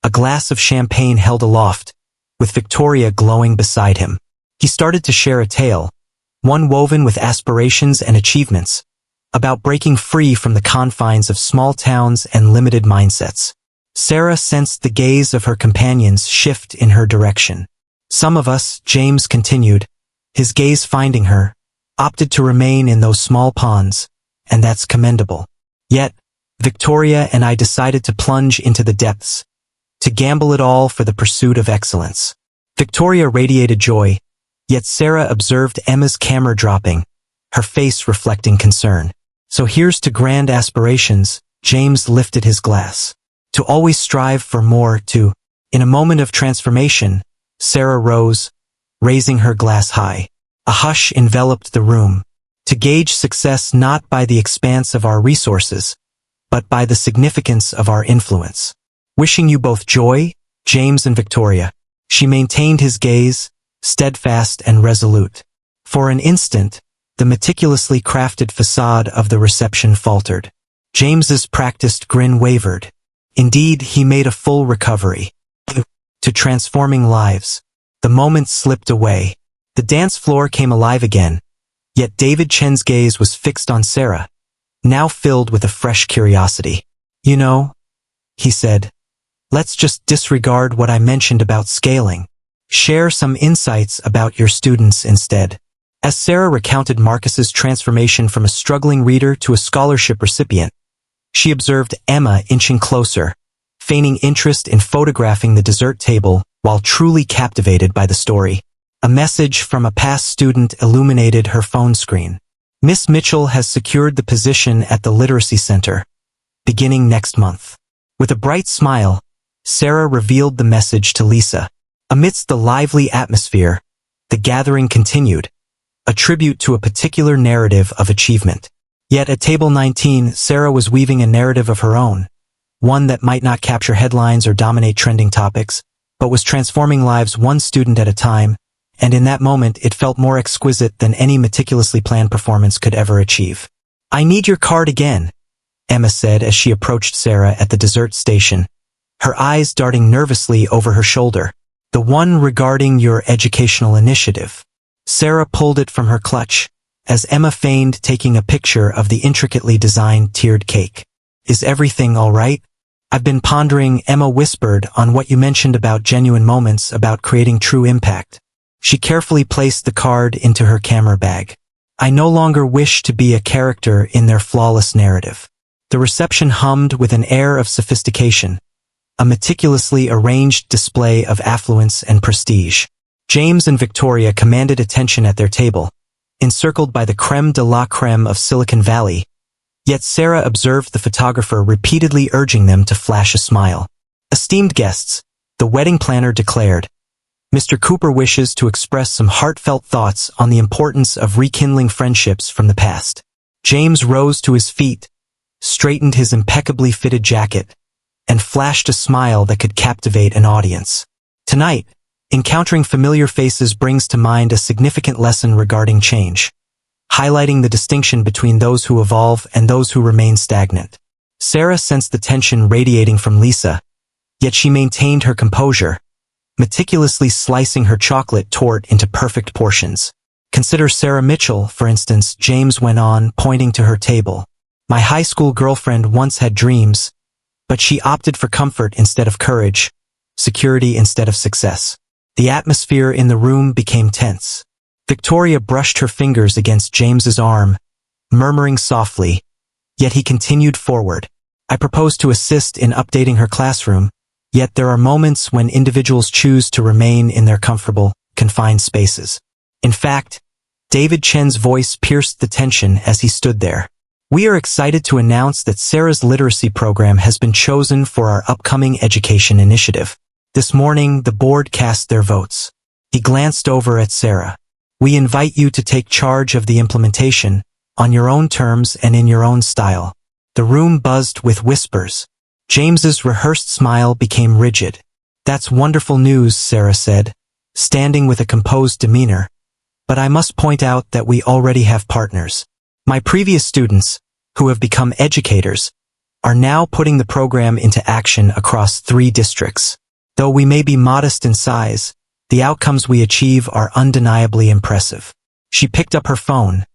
a glass of champagne held aloft, with Victoria glowing beside him. He started to share a tale, one woven with aspirations and achievements, about breaking free from the confines of small towns and limited mindsets. Sarah sensed the gaze of her companions shift in her direction. Some of us, James continued, his gaze finding her, opted to remain in those small ponds, and that's commendable. Yet, Victoria and I decided to plunge into the depths, to gamble it all for the pursuit of excellence. Victoria radiated joy, yet Sarah observed Emma's camera dropping, her face reflecting concern. So here's to grand aspirations, James lifted his glass. To always strive for more, in a moment of transformation, Sarah rose, raising her glass high. A hush enveloped the room. To gauge success not by the expanse of our resources, but by the significance of our influence. Wishing you both joy, James and Victoria. She maintained his gaze, steadfast and resolute. For an instant, the meticulously crafted facade of the reception faltered. James's practiced grin wavered. Indeed, he made a full recovery. To transforming lives. The moment slipped away. The dance floor came alive again, Yet David Chen's gaze was fixed on Sarah, now filled with a fresh curiosity. "You know," he said, "let's just disregard what I mentioned about scaling. Share some insights about your students instead." As Sarah recounted Marcus's transformation from a struggling reader to a scholarship recipient, she observed Emma inching closer, feigning interest in photographing the dessert table while truly captivated by the story. A message from a past student illuminated her phone screen. "Miss Mitchell has secured the position at the Literacy Center, beginning next month." With a bright smile, Sarah revealed the message to Lisa. Amidst the lively atmosphere, the gathering continued, a tribute to a particular narrative of achievement. Yet at table 19, Sarah was weaving a narrative of her own, one that might not capture headlines or dominate trending topics, but was transforming lives one student at a time, and in that moment it felt more exquisite than any meticulously planned performance could ever achieve. "I need your card again," Emma said as she approached Sarah at the dessert station, her eyes darting nervously over her shoulder. "The one regarding your educational initiative." Sarah pulled it from her clutch, as Emma feigned taking a picture of the intricately designed tiered cake. "Is everything all right? I've been pondering," Emma whispered, "on what you mentioned about genuine moments, about creating true impact." She carefully placed the card into her camera bag. "I no longer wish to be a character in their flawless narrative." The reception hummed with an air of sophistication, a meticulously arranged display of affluence and prestige. James and Victoria commanded attention at their table, encircled by the creme de la creme of Silicon Valley, yet Sarah observed the photographer repeatedly urging them to flash a smile. "Esteemed guests," the wedding planner declared, "Mr. Cooper wishes to express some heartfelt thoughts on the importance of rekindling friendships from the past." James rose to his feet, straightened his impeccably fitted jacket, and flashed a smile that could captivate an audience. "Tonight, encountering familiar faces brings to mind a significant lesson regarding change, highlighting the distinction between those who evolve and those who remain stagnant." Sarah sensed the tension radiating from Lisa, yet she maintained her composure, meticulously slicing her chocolate torte into perfect portions. "Consider Sarah Mitchell, for instance," James went on, pointing to her table. "My high school girlfriend once had dreams, but she opted for comfort instead of courage, security instead of success." The atmosphere in the room became tense. Victoria brushed her fingers against James's arm, murmuring softly, yet he continued forward. "I propose to assist in updating her classroom, yet there are moments when individuals choose to remain in their comfortable, confined spaces." In fact, David Chen's voice pierced the tension as he stood there. "We are excited to announce that Sarah's literacy program has been chosen for our upcoming education initiative. This morning, the board cast their votes." He glanced over at Sarah. "We invite you to take charge of the implementation, on your own terms and in your own style." The room buzzed with whispers. James's rehearsed smile became rigid. "That's wonderful news," Sarah said, standing with a composed demeanor. "But I must point out that we already have partners. My previous students, who have become educators, are now putting the program into action across 3 districts. Though we may be modest in size, the outcomes we achieve are undeniably impressive." She picked up her phone,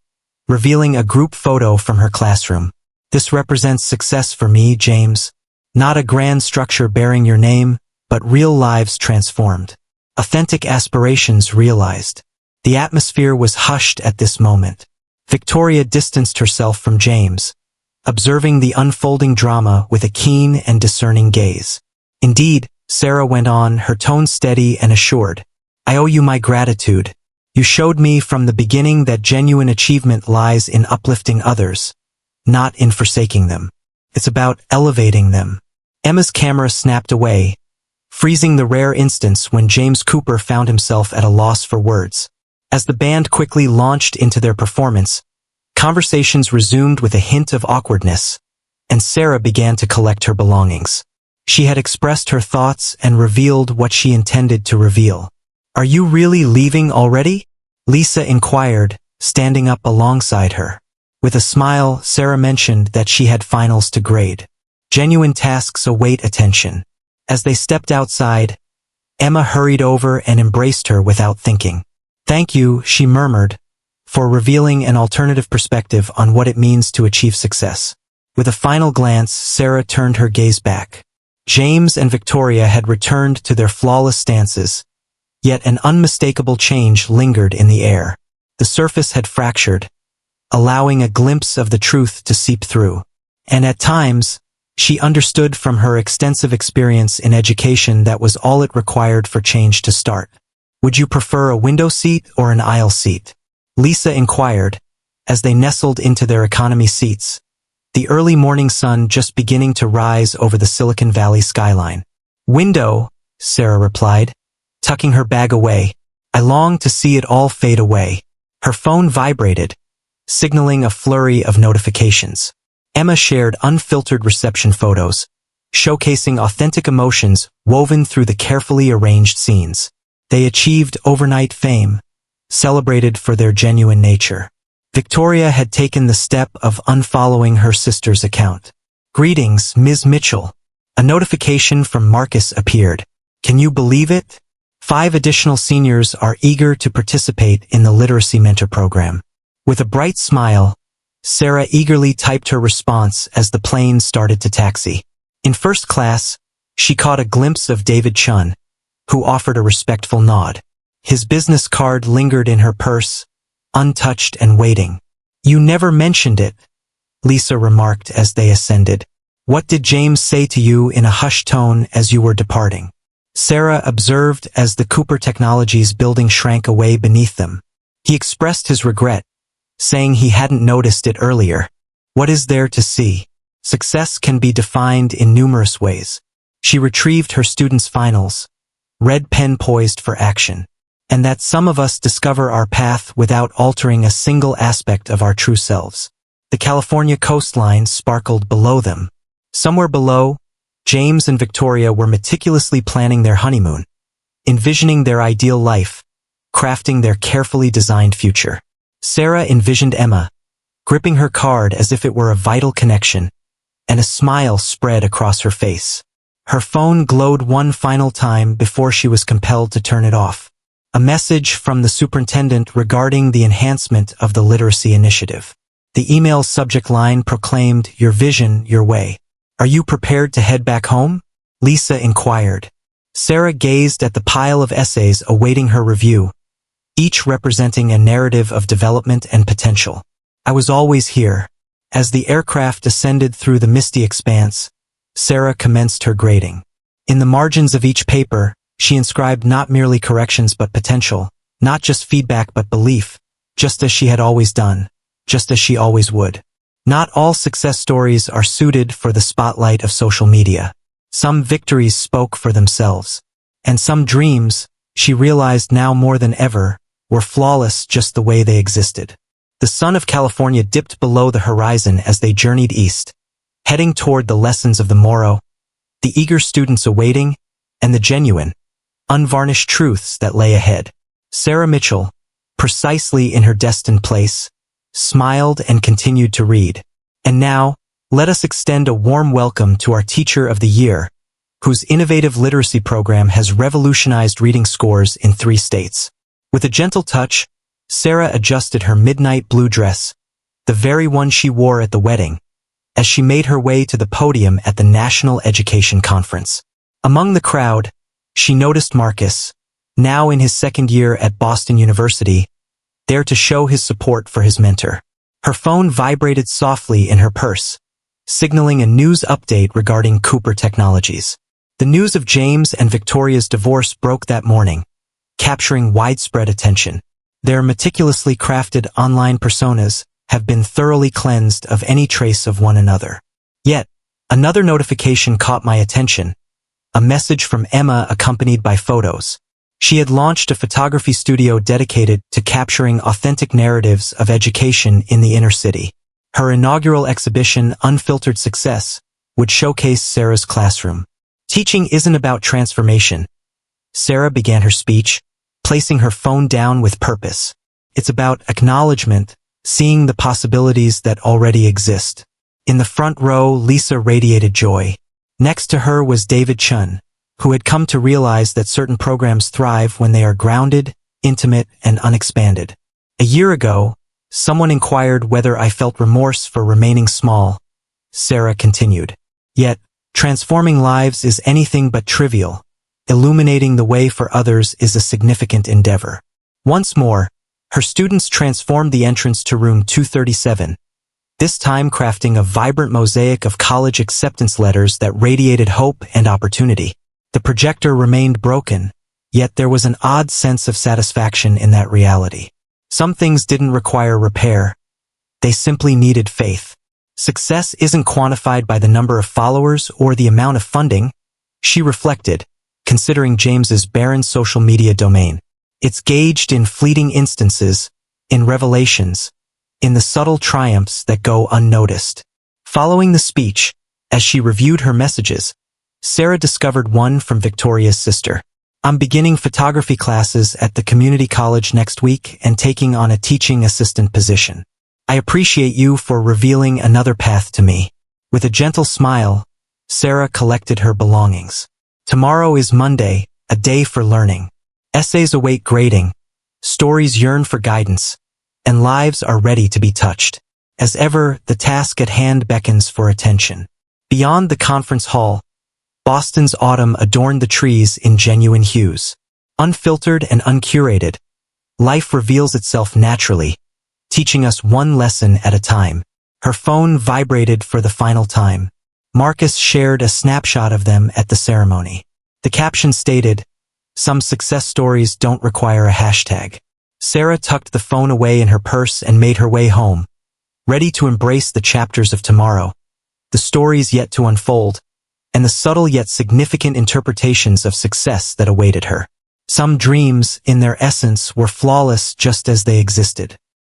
revealing a group photo from her classroom. "This represents success for me, James. Not a grand structure bearing your name, but real lives transformed. Authentic aspirations realized." The atmosphere was hushed at this moment. Victoria distanced herself from James, observing the unfolding drama with a keen and discerning gaze. "Indeed," Sarah went on, her tone steady and assured, "I owe you my gratitude. You showed me from the beginning that genuine achievement lies in uplifting others, not in forsaking them. It's about elevating them." Emma's camera snapped away, freezing the rare instance when James Cooper found himself at a loss for words. As the band quickly launched into their performance, conversations resumed with a hint of awkwardness, and Sarah began to collect her belongings. She had expressed her thoughts and revealed what she intended to reveal. "Are you really leaving already?" Lisa inquired, standing up alongside her. With a smile, Sarah mentioned that she had finals to grade. Genuine tasks await attention. As they stepped outside, Emma hurried over and embraced her without thinking. "Thank you," she murmured, for revealing an alternative perspective on what it means to achieve success. With a final glance, Sarah turned her gaze back. James and Victoria had returned to their flawless stances, yet an unmistakable change lingered in the air. The surface had fractured, allowing a glimpse of the truth to seep through. And at times, she understood from her extensive experience in education that was all it required for change to start. "Would you prefer a window seat or an aisle seat?" Lisa inquired, as they nestled into their economy seats, the early morning sun just beginning to rise over the Silicon Valley skyline. "Window," Sarah replied, tucking her bag away. "I long to see it all fade away." Her phone vibrated, signaling a flurry of notifications. Emma shared unfiltered reception photos, showcasing authentic emotions woven through the carefully arranged scenes. They achieved overnight fame, celebrated for their genuine nature. Victoria had taken the step of unfollowing her sister's account. "Greetings, Ms. Mitchell." A notification from Marcus appeared. "Can you believe it? 5 additional seniors are eager to participate in the Literacy Mentor program." With a bright smile, Sarah eagerly typed her response as the plane started to taxi. In first class, she caught a glimpse of David Chun, who offered a respectful nod. His business card lingered in her purse, untouched and waiting. "You never mentioned it," Lisa remarked as they ascended. "What did James say to you in a hushed tone as you were departing?" Sarah observed as the Cooper Technologies building shrank away beneath them. He expressed his regret, saying he hadn't noticed it earlier. What is there to see? Success can be defined in numerous ways. She retrieved her students' finals, red pen poised for action. And that some of us discover our path without altering a single aspect of our true selves. The California coastline sparkled below them. Somewhere below, James and Victoria were meticulously planning their honeymoon, envisioning their ideal life, crafting their carefully designed future. Sarah envisioned Emma, gripping her card as if it were a vital connection, and a smile spread across her face. Her phone glowed one final time before she was compelled to turn it off. A message from the superintendent regarding the enhancement of the literacy initiative. The email's subject line proclaimed, "Your vision, your way." "Are you prepared to head back home?" Lisa inquired. Sarah gazed at the pile of essays awaiting her review, each representing a narrative of development and potential. "I was always here." As the aircraft ascended through the misty expanse, Sarah commenced her grading. In the margins of each paper, she inscribed not merely corrections but potential, not just feedback but belief, just as she had always done, just as she always would. Not all success stories are suited for the spotlight of social media. Some victories spoke for themselves. And some dreams, she realized now more than ever, were flawless just the way they existed. The sun of California dipped below the horizon as they journeyed east, heading toward the lessons of the morrow, the eager students awaiting, and the genuine, unvarnished truths that lay ahead. Sarah Mitchell, precisely in her destined place, smiled and continued to read. And now, let us extend a warm welcome to our Teacher of the Year, whose innovative literacy program has revolutionized reading scores in 3 states. With a gentle touch, Sarah adjusted her midnight blue dress, the very one she wore at the wedding, as she made her way to the podium at the National Education Conference. Among the crowd, she noticed Marcus, now in his 2nd year at Boston University, there to show his support for his mentor. Her phone vibrated softly in her purse, signaling a news update regarding Cooper Technologies. The news of James and Victoria's divorce broke that morning, capturing widespread attention. Their meticulously crafted online personas have been thoroughly cleansed of any trace of one another. Yet, another notification caught my attention. A message from Emma accompanied by photos. She had launched a photography studio dedicated to capturing authentic narratives of education in the inner city. Her inaugural exhibition, Unfiltered Success, would showcase Sarah's classroom. "Teaching isn't about transformation," Sarah began her speech, placing her phone down with purpose. "It's about acknowledgement, seeing the possibilities that already exist." In the front row, Lisa radiated joy. Next to her was David Chun, who had come to realize that certain programs thrive when they are grounded, intimate, and unexpanded. A year ago, Someone inquired whether I felt remorse for remaining small. Sarah continued. Yet, transforming lives is anything but trivial. Illuminating the way for others is a significant endeavor. Once more, her students transformed the entrance to room 237, this time crafting a vibrant mosaic of college acceptance letters that radiated hope and opportunity. The projector remained broken, yet there was an odd sense of satisfaction in that reality. Some things didn't require repair. They simply needed faith. Success isn't quantified by the number of followers or the amount of funding, she reflected, considering James's barren social media domain. It's gauged in fleeting instances, in revelations, in the subtle triumphs that go unnoticed. Following the speech, as she reviewed her messages, Sarah discovered one from Victoria's sister. I'm beginning photography classes at the community college next week and taking on a teaching assistant position. I appreciate you for revealing another path to me. With a gentle smile, Sarah collected her belongings. Tomorrow is Monday, a day for learning. Essays await grading, stories yearn for guidance, and lives are ready to be touched. As ever, the task at hand beckons for attention. Beyond the conference hall, Boston's autumn adorned the trees in genuine hues. Unfiltered and uncurated, life reveals itself naturally, teaching us one lesson at a time. Her phone vibrated for the final time. Marcus shared a snapshot of them at the ceremony. The caption stated, "Some success stories don't require a hashtag." Sarah tucked the phone away in her purse and made her way home, ready to embrace the chapters of tomorrow, the stories yet to unfold, and the subtle yet significant interpretations of success that awaited her. Some dreams, in their essence, were flawless just as they existed.